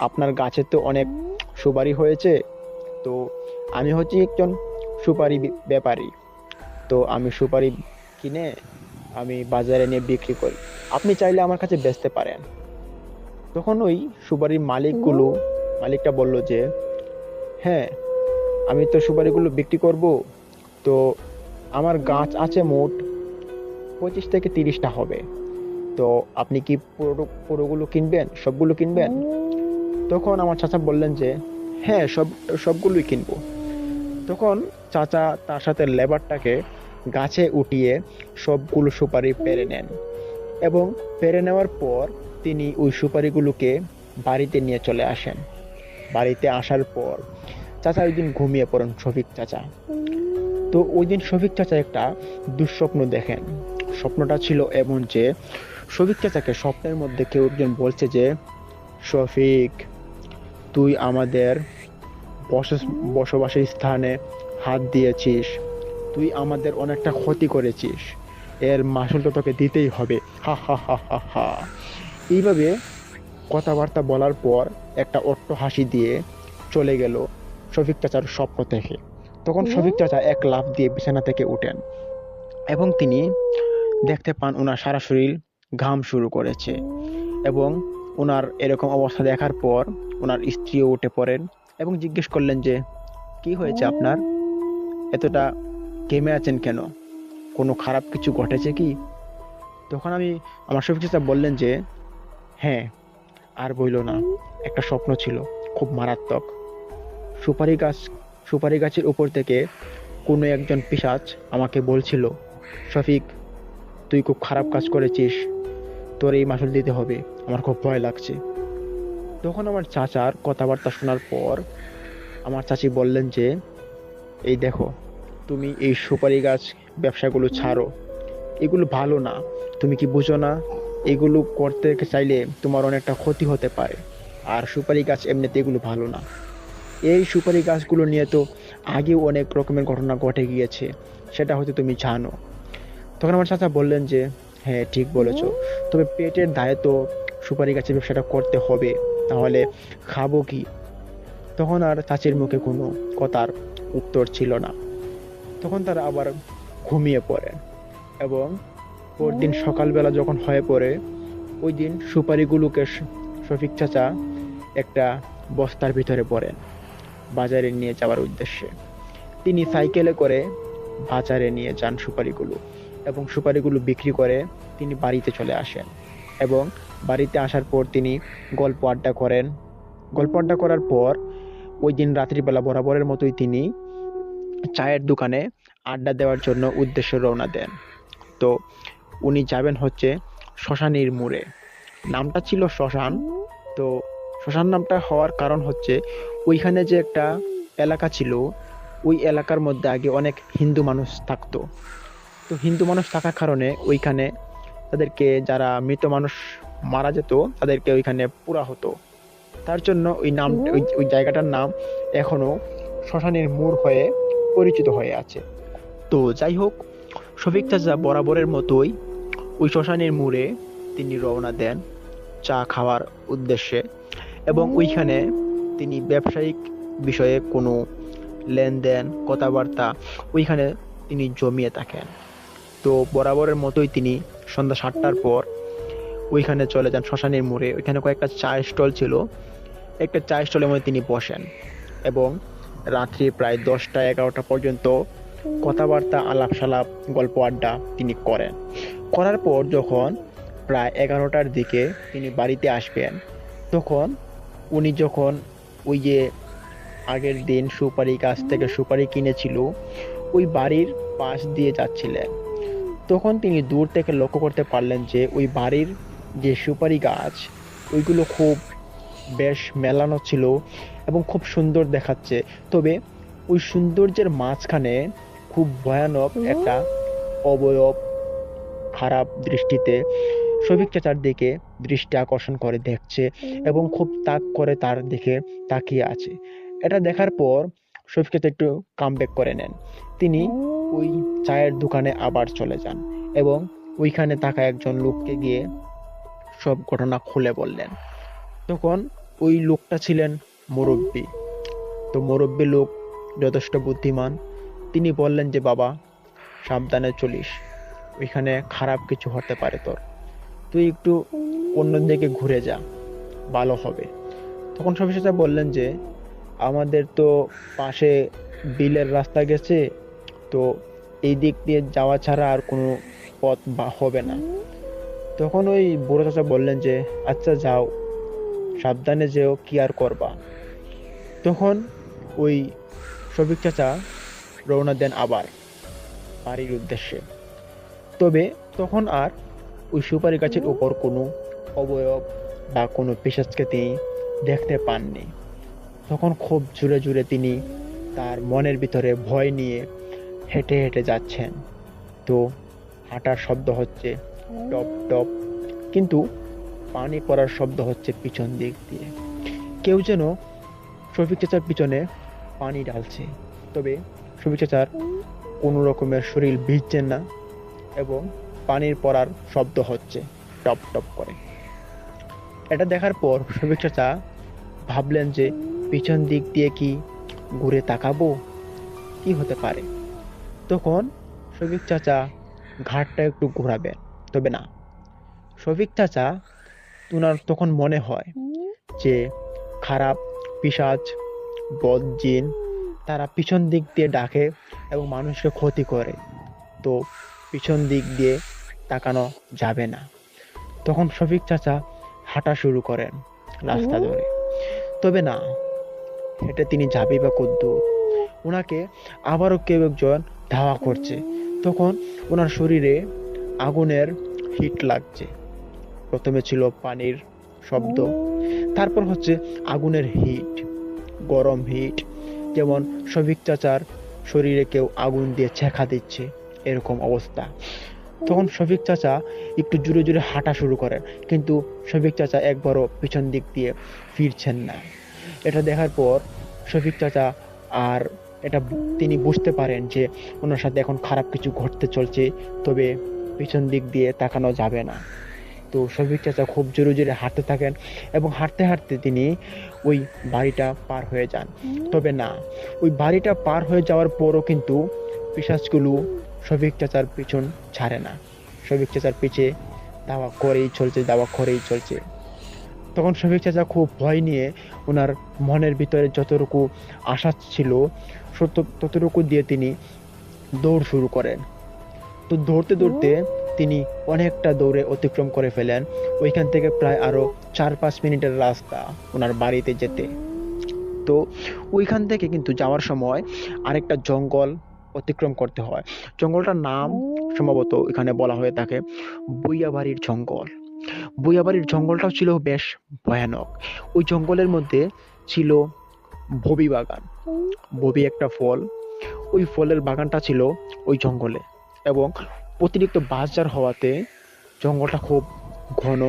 আপনার গাছে তো অনেক সুপারি হয়েছে, তো আমি হচ্ছি একজন সুপারি ব্যাপারী, তো আমি সুপারি কিনে আমি বাজারে নিয়ে বিক্রি করি, আপনি চাইলে আমার কাছে বেচতে পারেন। তখন ওই সুপারির মালিকটা বলল যে, হ্যাঁ, আমি তো সুপারিগুলো বিক্রি করব, তো আমার গাছ আছে মোট 25 থেকে 30টা হবে, তো আপনি কি পুরোগুলো কিনবেন, সবগুলো কিনবেন? তখন আমার চাচা বললেন যে, হ্যাঁ, সবগুলোই কিনবো। তখন চাচা তার সাথে লেবারটাকে গাছে উঠিয়ে সবগুলো সুপারি পেরে নেন এবং পেরে নেওয়ার পর তিনি ওই সুপারিগুলোকে বাড়িতে নিয়ে চলে আসেন। বাড়িতে আসার পর চাচা ওই দিন ঘুমিয়ে পড়েন, শফিক চাচা। তো ওই দিন শফিক চাচা একটা দুঃস্বপ্ন দেখেন। স্বপ্নটা ছিল এমন যে, শফিক চাচাকে স্বপ্নের মধ্যে কেউ একজন বলছে যে, শফিক, তুই আমাদের বসবাসের স্থানে হাত দিয়েছিস, তুই আমাদের অনেকটা ক্ষতি করেছিস, এর মাসুলটা তোকে দিতেই হবে, হা হা হা হা হা। এইভাবে কথাবার্তা বলার পর একটা অট্ট হাসি দিয়ে চলে গেল শফিক চাচার স্বপ্ন থেকে। তখন শফিক চাচা এক লাফ দিয়ে বিছানা থেকে উঠেন এবং তিনি দেখতে পান ওনার সারা শরীর ঘাম শুরু করেছে। এবং ওনার এরকম অবস্থা দেখার পর ওনার স্ত্রীও উঠে পড়েন এবং জিজ্ঞেস করলেন যে, কি হয়েছে আপনার, এতটা ঘেমে আছেন কেন, কোনো খারাপ কিছু ঘটেছে কি? তখন আমার শফিক চাচা বললেন যে, হ্যাঁ, আর বইল না, একটা স্বপ্ন ছিল খুব মারাত্মক। সুপারি গাছের উপর থেকে কোনো একজন পিশাচ আমাকে বলছিল, শফিক, তুই খুব খারাপ কাজ করেছিস, তোর এই মাসুল দিতে হবে, আমার খুব ভয় লাগছে। তখন আমার চাচার কথাবার্তা শোনার পর আমার চাচি বললেন যে, এই দেখো, তুমি এই সুপারি গাছ ব্যবসাগুলো ছাড়ো, এগুলো ভালো না, তুমি কি বুঝো না, এগুলো করতে চাইলে তোমার অনেকটা ক্ষতি হতে পারে, আর সুপারি গাছ এমনিতে এগুলো ভালো না। এই সুপারি গাছগুলো নিয়ে তো আগেও অনেক রকমের ঘটনা ঘটে গিয়েছে, সেটা হয়তো তুমি জানো। তখন আমার চাচা বললেন যে, হ্যাঁ, ঠিক বলেছো, তবে পেটের দায়ে তো সুপারি গাছের ব্যবসাটা করতে হবে, তাহলে খাবো কি? তখন আর চাচির মুখে কোনো কথার উত্তর ছিল না। তখন তারা আবার ঘুমিয়ে পড়ে এবং পরদিন সকালবেলা যখন হয়ে পড়ে, ওই দিন সুপারিগুলোকে শফিক চাচা একটা বস্তার ভিতরে পড়েন বাজারে নিয়ে যাওয়ার উদ্দেশ্যে। তিনি সাইকেলে করে বাজারে নিয়ে যান সুপারিগুলো, এবং সুপারিগুলো বিক্রি করে তিনি বাড়িতে চলে আসেন। এবং বাড়িতে আসার পর তিনি গল্প আড্ডা করেন। গল্প আড্ডা করার পর ওই দিন রাত্রিবেলা বরাবরের মতোই তিনি চায়ের দোকানে আড্ডা দেওয়ার জন্য উদ্দেশ্যে রওনা দেন। তো উনি যাবেন হচ্ছে শ্মশানীর মোড়ে। নামটা ছিল শ্মশান। তো শ্মশান নামটা হওয়ার কারণ হচ্ছে ওইখানে যে একটা এলাকা ছিল, ওই এলাকার মধ্যে আগে অনেক হিন্দু মানুষ থাকতো। তো হিন্দু মানুষ থাকার কারণে ওইখানে তাদেরকে, যারা মৃত মানুষ মারা যেত, তাদেরকে ওইখানে পোড়া হতো। তার জন্য ওই নাম, ওই জায়গাটার নাম এখনো শ্মশানের মোড় হয়ে পরিচিত হয়ে আছে। তো যাই হোক, শফিক চাচা বরাবরের মতোই ওই শ্মশানের মোড়ে তিনি রওনা দেন চা খাওয়ার উদ্দেশ্যে, এবং ওইখানে তিনি ব্যবসায়িক বিষয়ে কোনো লেনদেন কথাবার্তা ওইখানে তিনি জমিয়ে থাকেন। তো বরাবরের মতোই তিনি সন্ধ্যা 7টার পর ওইখানে চলে যান শ্মশানের মোড়ে। ওইখানে কয়েকটা চায়ের স্টল ছিল, একটা চায়ের স্টলের মধ্যে তিনি বসেন এবং রাত্রি প্রায় 10টা-11টা পর্যন্ত কথাবার্তা, আলাপ সালাপ, গল্প আড্ডা তিনি করার পর যখন প্রায় 11টার দিকে তিনি বাড়িতে আসবেন, তখন উনি যখন ওই যে আগের দিন সুপারি গাছ থেকে সুপারি কিনেছিল, ওই বাড়ির পাশ দিয়ে যাচ্ছিলেন। তখন তিনি দূর থেকে লক্ষ্য করতে পারলেন যে ওই বাড়ির যে সুপারি গাছ, ওইগুলো খুব বেশ মেলানো ছিল এবং খুব সুন্দর দেখাচ্ছে। তবে ওই সৌন্দর্যের মাঝখানে খুব ভয়ানক একটা অবয়ব খারাপ দৃষ্টিতে শফিক চাচার দিকে দৃষ্টি আকর্ষণ করে দেখছে এবং খুব তাক করে তার দিকে তাকিয়ে আছে। এটা দেখার পর শফিক চাচা একটু কামব্যাক করে নেন। তিনি ওই চায়ের দোকানে আবার চলে যান এবং ওইখানে থাকা একজন লোককে গিয়ে সব ঘটনা খুলে বললেন। তখন ওই লোকটা ছিলেন মুরব্বী। তো মুরব্বী লোক যথেষ্ট বুদ্ধিমান। তিনি বললেন যে, বাবা সাবধানে চলিস, ওইখানে খারাপ কিছু হতে পারে তোর, তুই একটু অন্যদিকে ঘুরে যা, ভালো হবে। তখন শফিক চাচা বললেন যে, আমাদের তো পাশে বিলের রাস্তা গেছে, তো এই দিক দিয়ে যাওয়া ছাড়া আর কোনো পথ বা হবে না। তখন ওই বুড়ো চাচা বললেন যে, আচ্ছা যাও, সাবধানে যেও, কি আর করবা। তখন ওই শফিক চাচা রওনা দেন আবার বাড়ির উদ্দেশ্যে। তবে তখন আর ওই সুপারি গাছের উপর কোনো অবয়ব বা কোনো পিশাচকে তিনি দেখতে পাননি। তখন খুব জোরে জোরে তিনি তার মনের ভিতরে ভয় নিয়ে হেঁটে হেঁটে যাচ্ছেন। তো হাঁটার শব্দ হচ্ছে টপ টপ, কিন্তু পানি পড়ার শব্দ হচ্ছে পিছন দিক দিয়ে। কেউ যেন শফিক চাচার পিছনে পানি ঢালছে। তবে শফিক চাচার কোনো রকমের শরীর ভিজছে না এবং পানির পড়ার শব্দ হচ্ছে টপ টপ করে। এটা দেখার পর শফিক চাচা ভাবলেন যে, পিছন দিক দিয়ে কি ঘুরে তাকাবো, কি হতে পারে। তখন শফিক চাচা ঘাটটা একটু ঘোরাবেন, তবে না, শফিক চাচা, ওনার তখন মনে হয় যে খারাপ পিশাচ, বদ জিন, তারা পিছন দিক দিয়ে ডাকে এবং মানুষকে ক্ষতি করে। তো পিছন দিক দিয়ে তাকানো যাবে না। তখন শফিক চাচা হাঁটা শুরু করেন রাস্তা ধরে। তবে না, হেঁটে তিনি যাবে বা কদ্দূর, ওনাকে আবারও কেউ একজন ধাওয়া করছে। তখন ওনার শরীরে আগুনের হিট লাগছে। প্রথমে ছিল পানির শব্দ, তারপর হচ্ছে আগুনের হিট, গরম হিট, যেমন শফিক চাচার শরীরে কেউ আগুন দিয়ে ছেঁকা দিচ্ছে, এরকম অবস্থা। তখন শফিক চাচা একটু জোরে জোরে হাঁটা শুরু করেন, কিন্তু শফিক চাচা একবারও পিছন দিক দিয়ে ফিরছেন না। এটা দেখার পর শফিক চাচা আর এটা তিনি বুঝতে পারেন যে ওনার সাথে এখন খারাপ কিছু ঘটতে চলছে, তবে পিছন দিক দিয়ে তাকানো যাবে না। তো শফিক চাচা খুব জোরে জোরে হাঁটতে থাকেন এবং হাঁটতে হাঁটতে তিনি ওই বাড়িটা পার হয়ে যান। তবে না, ওই বাড়িটা পার হয়ে যাওয়ার পরও কিন্তু পিশাচগুলো শফিক চাচার পিছন ছাড়ে না। শফিক চাচার পিছে দাওয়া করেই চলছে। তখন শফিক চাচা খুব ভয় নিয়ে ওনার মনের ভিতরে যতটুকু আশা ছিল ততটুকু দিয়ে তিনি দৌড় শুরু করেন। তো দৌড়তে দৌড়তে তিনি অনেকটা দৌড়ে অতিক্রম করে ফেলেন। ওইখান থেকে প্রায় আরো 4-5 মিনিটের রাস্তা ওনার বাড়িতে যেতে। তো ওইখান থেকে কিন্তু যাওয়ার সময় আরেকটা জঙ্গল অতিক্রম করতে হয়। জঙ্গলটার নাম সম্ভবত এখানে বলা হয়ে থাকে বুইয়াবাড়ির জঙ্গল। বুইয়াবাড়ির জঙ্গলটাও ছিল বেশ ভয়ানক। ওই জঙ্গলের মধ্যে ছিল ববি বাগান। ববি একটা ফল, ওই ফলের বাগানটা ছিল ওই জঙ্গলে, এবং অতিরিক্ত বাঁশঝাড় হওয়াতে জঙ্গলটা খুব ঘন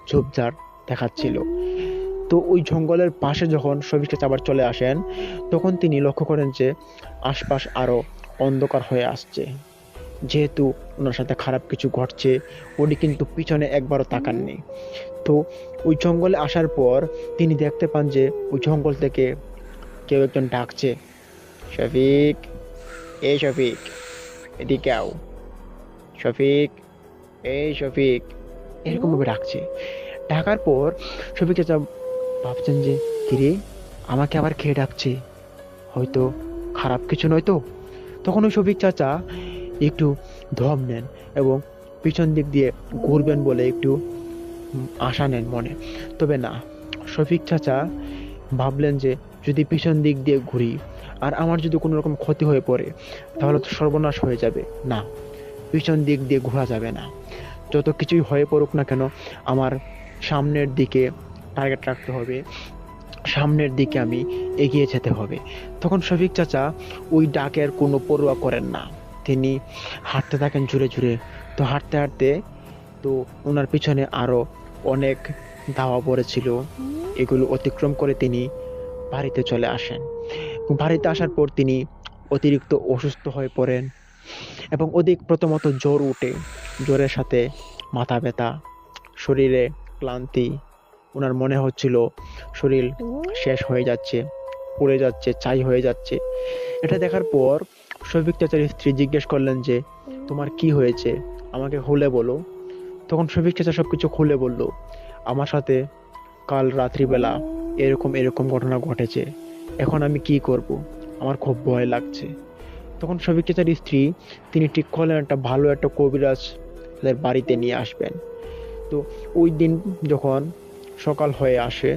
ঝোপঝাড় দেখাচ্ছিল। তো ওই জঙ্গলের পাশে যখন শফিক চাচা আবার চলে আসেন, তখন তিনি লক্ষ্য করেন যে আশপাশ আরো অন্ধকার হয়ে আসছে। যেহেতু ওনার সাথে খারাপ কিছু ঘটছে, উনি কিন্তু পিছনে একবারও তাকাননি। তো ওই জঙ্গলে আসার পর তিনি দেখতে পান যে ওই জঙ্গল থেকে কেউ একজন ডাকছে, শফিক, এই শফিক, এদিকে আও, শফিক, এই শফিক, এরকম ভাবে ডাকছে। ডাকার পর শফিক চাচা ভাবছেন যে কিরে, আমাকে আবার খেয়ে ডাকছে, হয়তো খারাপ কিছু নয় তো। তখন ওই শফিক চাচা একটু দম নেন এবং পিছন দিক দিয়ে ঘুরবেন বলে একটু আশা নেন মনে। তবে না, শফিক চাচা ভাবলেন যে যদি পিছন দিক দিয়ে ঘুরি আর আমার যদি কোনো রকম ক্ষতি হয়ে পড়ে, তাহলে তো সর্বনাশ হয়ে যাবে। না, পিছন দিক দিয়ে ঘোরা যাবে না। যত কিছুই হয়ে পড়ুক না কেন, আমার সামনের দিকে টার্গেট রাখতে হবে, সামনের দিকে আমি এগিয়ে যেতে হবে। তখন শফিক চাচা ওই ডাকের কোনো পরোয়া করেন না, তিনি হাঁটতে থাকেন জুড়ে জুড়ে। তো হাঁটতে হাঁটতে তো ওনার পিছনে আরো অনেক ধাওয়া পড়েছিল, এগুলো অতিক্রম করে তিনি বাড়িতে চলে আসেন। বাড়িতে আসার পর তিনি অতিরিক্ত অসুস্থ হয়ে পড়েন এবং অধিক প্রথমত জ্বর উঠে, জ্বরের সাথে মাথা ব্যথা, শরীরে ক্লান্তি। ওনার মনে হচ্ছিল শরীর শেষ হয়ে যাচ্ছে, পুড়ে যাচ্ছে, ছাই হয়ে যাচ্ছে। এটা দেখার পর শফিক চাচার স্ত্রী জিজ্ঞেস করলেন যে তোমার কি হয়েছে, আমাকে খুলে বলো। তখন শফিক চাচা সবকিছু খুলে বলল, আমার সাথে কাল রাত্রিবেলা এরকম এরকম ঘটনা ঘটেছে, এখন আমি কি করব, আমার খুব ভয় লাগছে। তখন শফিক চাচার স্ত্রী তিনি ঠিক করলেন একটা ভালো একটা কবিরাজ তাদের বাড়িতে নিয়ে আসবেন। তো ওই দিন যখন সকাল হয়ে আসে,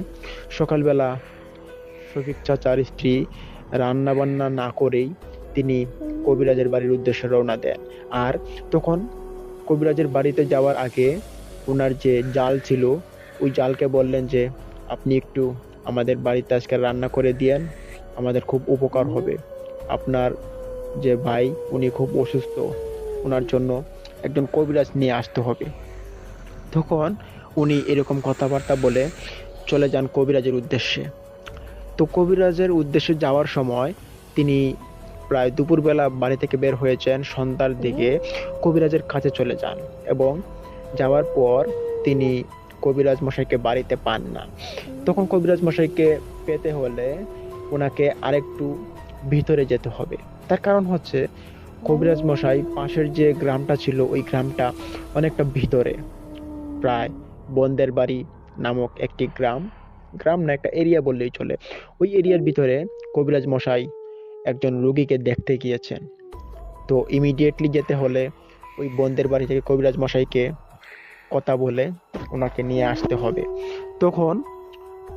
সকালবেলা শফিক চাচার স্ত্রী রান্না বান্না না করেই তিনি কবিরাজের বাড়ির উদ্দেশ্যে রওনা দেন। আর তখন কবিরাজের বাড়িতে যাওয়ার আগে ওনার যে জাল ছিল, ওই জালকে বললেন যে আপনি একটু আমাদের বাড়িতে আজকে রান্না করে দিয়েন, আমাদের খুব উপকার হবে। আপনার যে ভাই উনি খুব অসুস্থ, ওনার জন্য একজন কবিরাজ নিয়ে আসতে হবে। তখন উনি এরকম কথাবার্তা বলে চলে যান কবিরাজের উদ্দেশ্যে। তো কবিরাজের উদ্দেশ্যে যাওয়ার সময় তিনি প্রায় দুপুরবেলা বাড়ি থেকে বের হয়েছেন, সন্ধ্যার দিকে কবিরাজের কাছে চলে যান এবং যাওয়ার পর তিনি কবিরাজ মশাইকে বাড়িতে পান না। তখন কবিরাজ মশাইকে পেতে হলে ওনাকে আরেকটু ভিতরে যেতে হবে। তার কারণ হচ্ছে কবিরাজ মশাই পাশের যে গ্রামটা ছিল, ওই গ্রামটা অনেকটা ভিতরে, প্রায় বন্দের বাড়ি নামক একটি গ্রাম, গ্রাম না একটা এরিয়া বললেই চলে। ওই এরিয়ার ভিতরে কবিরাজ মশাই একজন রোগীকে দেখতে গিয়েছেন। তো ইমিডিয়েটলি যেতে হলে ওই বন্দের বাড়ি থেকে কবিরাজ মশাইকে কথা বলে ওনাকে নিয়ে আসতে হবে। তখন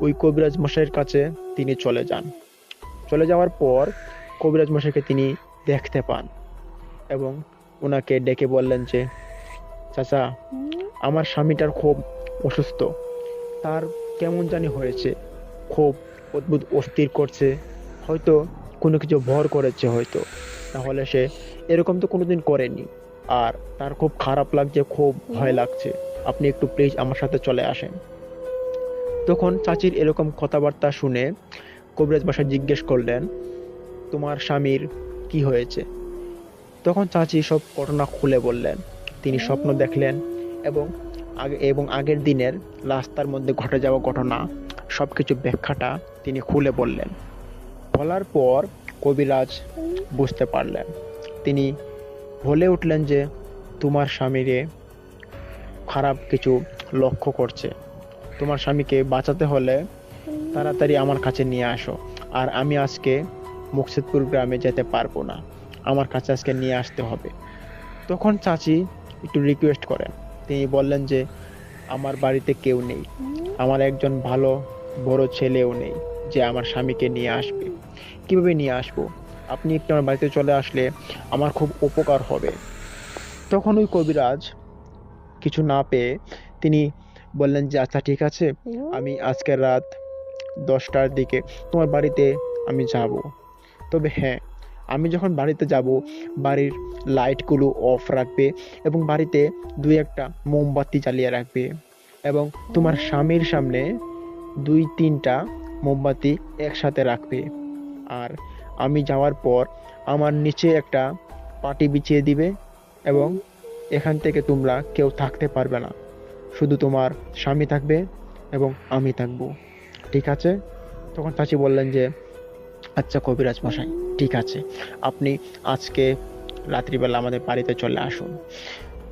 ওই কবিরাজ মশাইয়ের কাছে তিনি চলে যান। চলে যাওয়ার পর কবিরাজ মশাইকে তিনি দেখতে পান এবং ওনাকে ডেকে বললেন যে চাচা, আমার স্বামীটার খুব অসুস্থ, তার কেমন জানি হয়েছে, খুব অদ্ভুত অস্থির করছে, হয়তো কোনো কিছু ভর করেছে, হয়তো তাহলে সে এরকম তো কোনোদিন করেনি, আর তার খুব খারাপ লাগছে, খুব ভয় লাগছে, আপনি একটু প্লিজ আমার সাথে চলে আসেন। তখন চাচির এরকম কথাবার্তা শুনে কবিরাজ মশাই জিজ্ঞেস করলেন তোমার স্বামীর কি হয়েছে। তখন চাচি সব ঘটনা খুলে বললেন, তিনি স্বপ্ন দেখলেন এবং আগের দিনের রাস্তার মধ্যে ঘটে যাওয়া ঘটনা সবকিছু ব্যাখ্যাটা তিনি খুলে বললেন। বলার পর কবিরাজ বুঝতে পারলেন, তিনি বলে উঠলেন যে তোমার স্বামীরে খারাপ কিছু লক্ষ্য করছে, তোমার স্বামীকে বাঁচাতে হলে তাড়াতাড়ি আমার কাছে নিয়ে আসো, আর আমি আজকে মুকসিদপুর গ্রামে যেতে পারবো না, আমার কাছে আজকে নিয়ে আসতে হবে। তখন চাচি একটু রিকোয়েস্ট করেন। তিনি বললেন যে আমার বাড়িতে কেউ নেই, আমার একজন ভালো বড় ছেলেও নেই যে আমার স্বামীকে নিয়ে আসবে। কিভাবে নিয়ে আসবো? আপনি একটু আমার বাড়িতে চলে আসলে আমার খুব উপকার হবে। তখন ওই কবিরাজ কিছু না পেয়ে তিনি বললেন যে আচ্ছা ঠিক আছে, আমি আজকের রাত 10টার দিকে তোমার বাড়িতে আমি যাব। তবে হ্যাঁ, আমি যখন বাড়িতে যাব বাড়ির লাইটগুলো অফ রাখবে এবং বাড়িতে দুই একটা মোমবাতি জ্বালিয়ে রাখবে এবং তোমার স্বামীর সামনে 2-3টা মোমবাতি একসাথে রাখবে। আর আমি যাওয়ার পর আমার নিচে একটা পাটি বিছিয়ে দিবে এবং এখান থেকে তোমরা কেউ থাকতে পারবে না, শুধু তোমার স্বামী থাকবে এবং আমি থাকবো। ঠিক আছে? তখন চাচি বললেন যে আচ্ছা কবিরাজ মশাই, ঠিক আছে, আপনি আজকে রাত্রিবেলা আমাদের বাড়িতে চলে আসুন।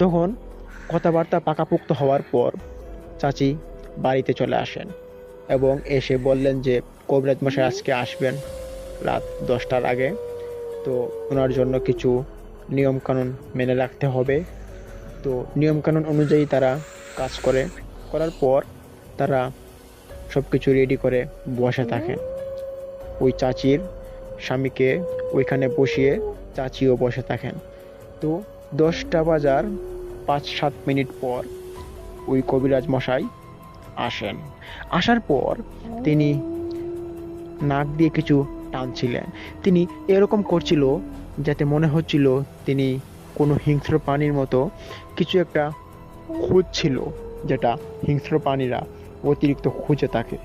তখন কথাবার্তা পাকাপোক্ত হওয়ার পর চাচি বাড়িতে চলে আসেন এবং এসে বললেন যে কবিরাজ মশাই আজকে আসবেন রাত 10টার আগে। তো ওনার জন্য কিছু নিয়মকানুন মেনে রাখতে হবে। তো নিয়মকানুন অনুযায়ী তারা কাজ করার পর তারা সব কিছু রেডি করে বসে থাকেন। ওই চাচির স্বামীকে ওইখানে বসিয়ে চাচিও বসে থাকেন। তো 10টা বাজার 5-7 মিনিট পর ওই কবিরাজ মশাই আসেন। আসার পর তিনি নাক দিয়ে কিছু টানছিলেন। তিনি এরকম করছিল যাতে মনে হচ্ছিল তিনি কোনো হিংস্র প্রাণীর মতো কিছু একটা খুঁজছিল, যেটা হিংস্র প্রাণীরা অতিরিক্ত খুঁজে থাকে।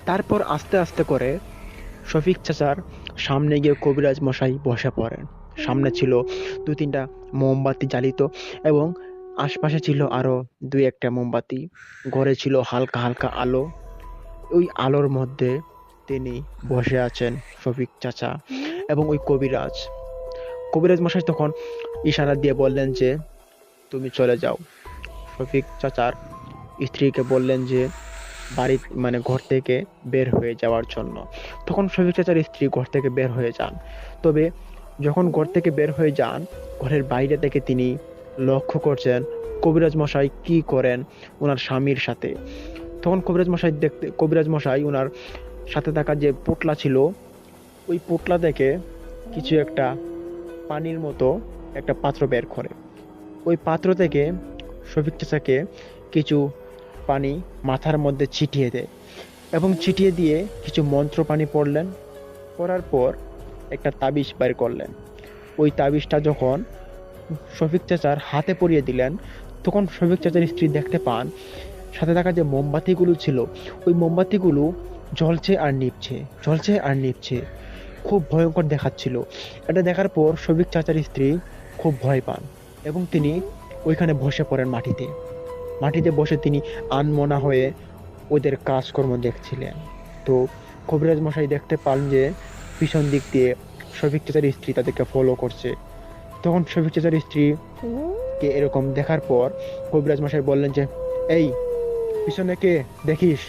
তারপর আস্তে আস্তে করে শফিক চাচার সামনে গিয়ে কবিরাজ মশাই বসে পড়েন। সামনে ছিল 2-3টা মোমবাতি জ্বালিত এবং আশপাশে ছিল আরো 2-1টা মোমবাতি। ঘরে ছিল হালকা হালকা আলো। ওই আলোর মধ্যে তিনি বসে আছেন শফিক চাচা এবং ওই কবিরাজ কবিরাজ মশাই তখন ইশারা দিয়ে বললেন যে তুমি চলে যাও। শফিক চাচার স্ত্রীকে বললেন যে বাড়ি মানে ঘর থেকে বের হয়ে যাওয়ার জন্য। তখন শফিক চাচার স্ত্রী ঘর থেকে বের হয়ে যান। তবে যখন ঘর থেকে বের হয়ে যান, ঘরের বাইরে থেকে তিনি লক্ষ্য করছেন কবিরাজ মশাই কি করেন ওনার স্বামীর সাথে। তখন কবিরাজ মশাই ওনার সাথে থাকা যে পোটলা ছিল, ওই পোটলা থেকে কিছু একটা পানির মতো একটা পাত্র বের করে। ওই পাত্র থেকে শফিক চাচাকে কিছু পানি মাথার মধ্যে ছিটিয়ে দেয় এবং ছিটিয়ে দিয়ে কিছু মন্ত্র পানি পড়লেন। পড়ার পর একটা তাবিজ বের করলেন। ওই তাবিজটা যখন শফিক চাচার হাতে পরিয়ে দিলেন, তখন শফিক চাচার স্ত্রী দেখতে পান সাথে থাকা যে মোমবাতিগুলো ছিল, ওই মোমবাতিগুলো জ্বলছে আর নিভছে, জ্বলছে আর নিভছে। খুব ভয়ঙ্কর দেখাচ্ছিল। এটা দেখার পর শফিক চাচার স্ত্রী খুব ভয় পান এবং তিনি ওইখানে বসে পড়েন মাটিতে। মাটিতে বসে তিনি আনমনা হয়ে ওদের কাজকর্ম দেখছিলেন। তো কবিরাজ মশাই দেখতে পান যে পিছন দিক দিয়ে শফিক চাচার স্ত্রী তাদেরকে ফলো করছে। তখন শফিক চাচার স্ত্রীকে এরকম দেখার পর কবিরাজ মশাই বললেন যে এই পিছনে কে দেখিস,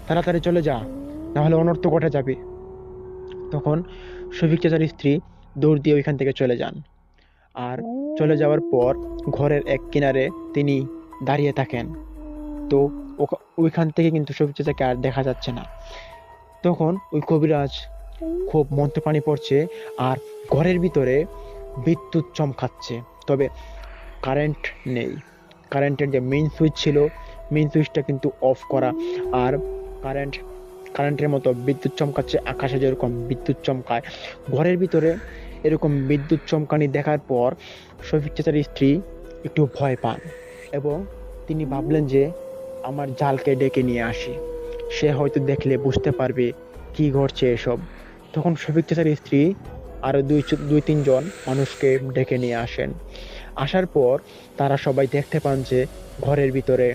তাড়াতাড়ি চলে যা, নাহলে অনর্থ ঘটে যাবে। তখন শফিক চাচার স্ত্রী দৌড় দিয়ে ওইখান থেকে চলে যান। আর চলে যাওয়ার পর ঘরের এক কিনারে তিনি দাঁড়িয়ে থাকেন। তো ওইখান থেকে কিন্তু শফিক চাচাকে আর দেখা যাচ্ছে না। তখন ওই কবিরাজ খুব মন্ত্রপানি পড়ছে আর ঘরের ভিতরে বিদ্যুৎ চমকাচ্ছে। তবে কারেন্ট নেই। কারেন্টের যে মেইন সুইচ ছিল, মেইন সুইচটা কিন্তু অফ করা। আর কারেন্টের মতো বিদ্যুৎ চমকাচ্ছে, আকাশে যেরকম বিদ্যুৎ চমকায়, ঘরের ভিতরে এরকম বিদ্যুৎ চমকানি দেখার পর শফিক চাচার স্ত্রী একটু ভয় পান এবং তিনি ভাবলেন যে আমার জালকে ডেকে নিয়ে আসি, সে হয়তো দেখলে বুঝতে পারবে কি ঘটছে এসব। তখন শফিক চাচার স্ত্রী আরো 2-3 জন মানুষকে ডেকে নিয়ে আসেন। আসার পর তারা সবাই দেখতে পান যে ঘরের ভিতরে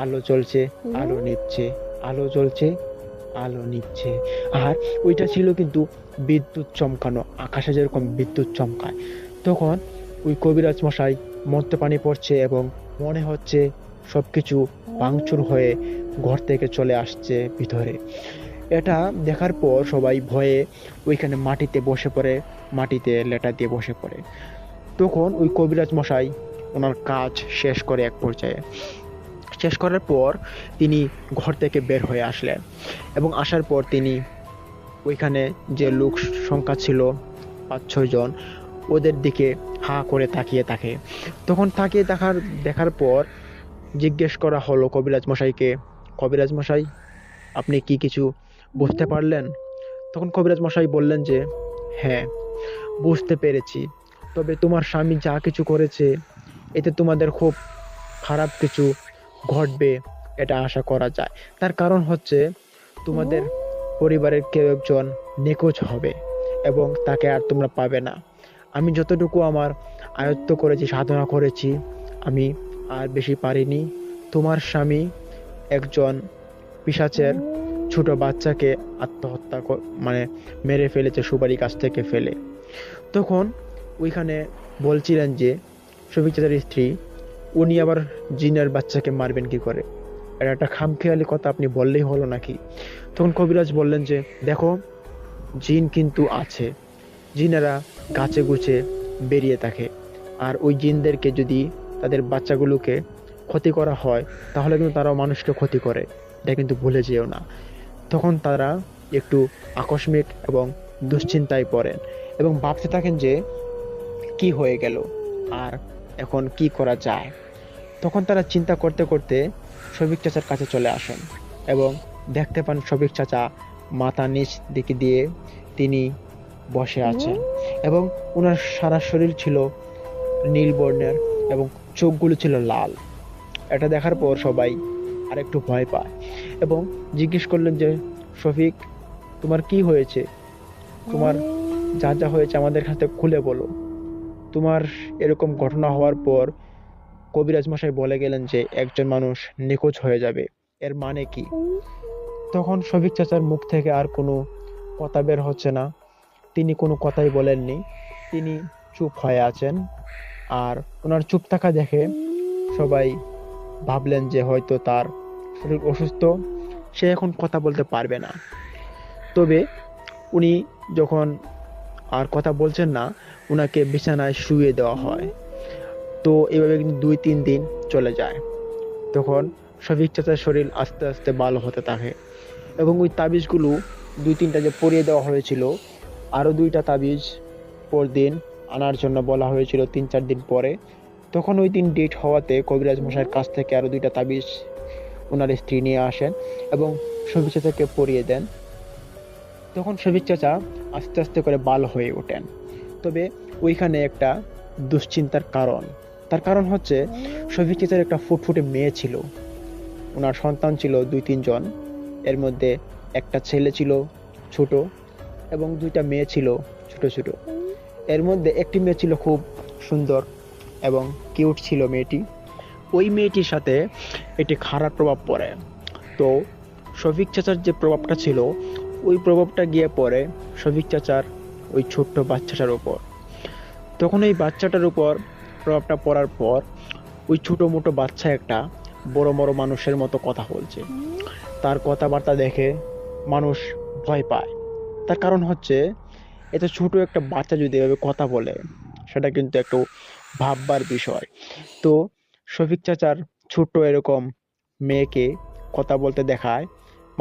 আলো জ্বলছে, আলো নিভছে, আলো জ্বলছে, আলো নিভছে। আর ওইটা ছিল কিন্তু বিদ্যুৎ চমকানো, আকাশে যেরকম বিদ্যুৎ চমকায়। তখন ওই কবিরাজ মশাই মন্ত্রপানি পড়ছে এবং মনে হচ্ছে সবকিছু ভাঙচুর হয়ে ঘর থেকে চলে আসছে ভিতরে। এটা দেখার পর সবাই ভয়ে ওইখানে মাটিতে বসে পড়ে, মাটিতে লেটা দিয়ে বসে পড়ে। তখন ওই কবিরাজ মশাই ওনার কাজ শেষ করে এক পর্যায়ে, শেষ করার পর তিনি ঘর থেকে বের হয়ে আসলেন এবং আসার পর তিনি ওইখানে যে লোক সংখ্যা ছিল ৫-৬ জন, ওদের দিকে হা করে তাকিয়ে থাকে। তখন তাকিয়ে দেখার পর জিজ্ঞেস করা হলো কবিরাজ মশাইকে, কবিরাজ মশাই, আপনি কি কিছু বুঝতে পারলেন? তখন কবিরাজ মশাই বললেন যে হ্যাঁ, বুঝতে পেরেছি। তবে তোমার স্বামী যা কিছু করেছে, এতে তোমাদের খুব খারাপ কিছু ঘটবে, এটা আশা করা যায়। তার কারণ হচ্ছে তোমাদের পরিবারের কেউ একজন নিখোঁজ হবে এবং তাকে আর তোমরা পাবে না। আমি যতটুকু আমার আয়ত্ত করেছি, সাধনা করেছি, আমি আর বেশি পারিনি। তোমার স্বামী একজন পিশাচের ছোট বাচ্চাকে মানে মেরে ফেলেছে সুপারি গাছ থেকে ফেলে। তখন ওইখানে বলছিলেন যে শফিক চাচার স্ত্রী, উনি আবার জিনের বাচ্চাকে মারবেন কি করে? এটা একটা খামখেয়ালি কথা, আপনি বললেই হলো নাকি? তখন কবিরাজ বললেন যে দেখো, জিন কিন্তু আছে, জিনেরা গাছে গুছে বেরিয়ে থাকে, আর ওই জিনদেরকে যদি তাদের বাচ্চাগুলোকে ক্ষতি করা হয় তাহলে কিন্তু তারাও মানুষকে ক্ষতি করে, এটা কিন্তু ভুলে যেও না। তখন তারা একটু আকস্মিক এবং দুশ্চিন্তায় পড়েন এবং ভাবতে থাকেন যে কি হয়ে গেল, আর এখন কি করা যায়। তখন তারা চিন্তা করতে করতে শফিক চাচার কাছে চলে আসেন এবং দেখতে পান শফিক চাচা মাথা নিচ দিকে দিয়ে তিনি বসে আছেন এবং ওনার সারা শরীর ছিল নীল বর্ণের এবং চোখগুলো ছিল লাল। এটা দেখার পর সবাই আরেকটু ভয় পায় এবং জিজ্ঞেস করলেন যে শফিক, তোমার কি হয়েছে? তোমার যা যা হয়েছে আমাদের কাছে খুলে বলো। তোমার এরকম ঘটনা হওয়ার পর কবিরাজ মশাই বলে গেলেন যে একজন মানুষ নিখোঁজ হয়ে যাবে, এর মানে কি? তখন শফিক চাচার মুখ থেকে আর কোনো কথা বের হচ্ছে না, তিনি কোনো কথাই বলেননি, তিনি চুপ হয়ে আছেন। আর ওনার চুপ থাকা দেখে সবাই ভাবলেন যে হয়তো তার শরীর অসুস্থ, সে এখন কথা বলতে পারবে না। তবে উনি যখন আর কথা বলছেন না, ওনাকে বিছানায় শুইয়ে দেওয়া হয়। তো এভাবে কিন্তু ২-৩ দিন চলে যায়। তখন শফিক চাচার শরীর আস্তে আস্তে ভালো হতে থাকে এবং ওই তাবিজগুলো ২-৩টা যে পরিয়ে দেওয়া হয়েছিল, আরও ২টা তাবিজ পরদিন আনার জন্য বলা হয়েছিল ৩-৪ দিন পরে। তখন ওই দিন ডেট হওয়াতে কবিরাজ মশাইয়ের কাছ থেকে আরও ২টা তাবিজ ওনার স্ত্রী নিয়ে আসেন এবং শফিক চাচাকে পরিয়ে দেন। তখন শফিক চাচা আস্তে আস্তে করে ভালো হয়ে ওঠেন। তবে ওইখানে একটা দুশ্চিন্তার কারণ, তার কারণ হচ্ছে শফিক চাচার একটা ফুটফুটে মেয়ে ছিল, ওনার সন্তান ছিল ২-৩ জন। এর মধ্যে একটা ছেলে ছিল ছোট এবং ২টা মেয়ে ছিল ছোট ছোট। এর মধ্যে একটি মেয়ে ছিল খুব সুন্দর এবং কিউট ছিল মেয়েটি। ওই মেয়েটির সাথে একটি খারাপ প্রভাব পড়ে। তো শফিক চাচার যে প্রভাবটা ছিল, ওই প্রভাবটা গিয়ে পড়ে শফিক চাচার ওই ছোট্ট বাচ্চাটার উপর। তখন ওই বাচ্চাটার উপর প্রভাবটা পড়ার পর ওই ছোটো মোটো বাচ্চা একটা বড় বড় মানুষের মতো কথা বলছে। তার কথাবার্তা দেখে মানুষ ভয় পায়। তার কারণ হচ্ছে এত ছোট একটা বাচ্চা যদি এভাবে কথা বলে, সেটা কিন্তু একটু ভাববার বিষয়। তো শফিক চাচার ছোট্ট এরকম মেয়েকে কথা বলতে দেখায়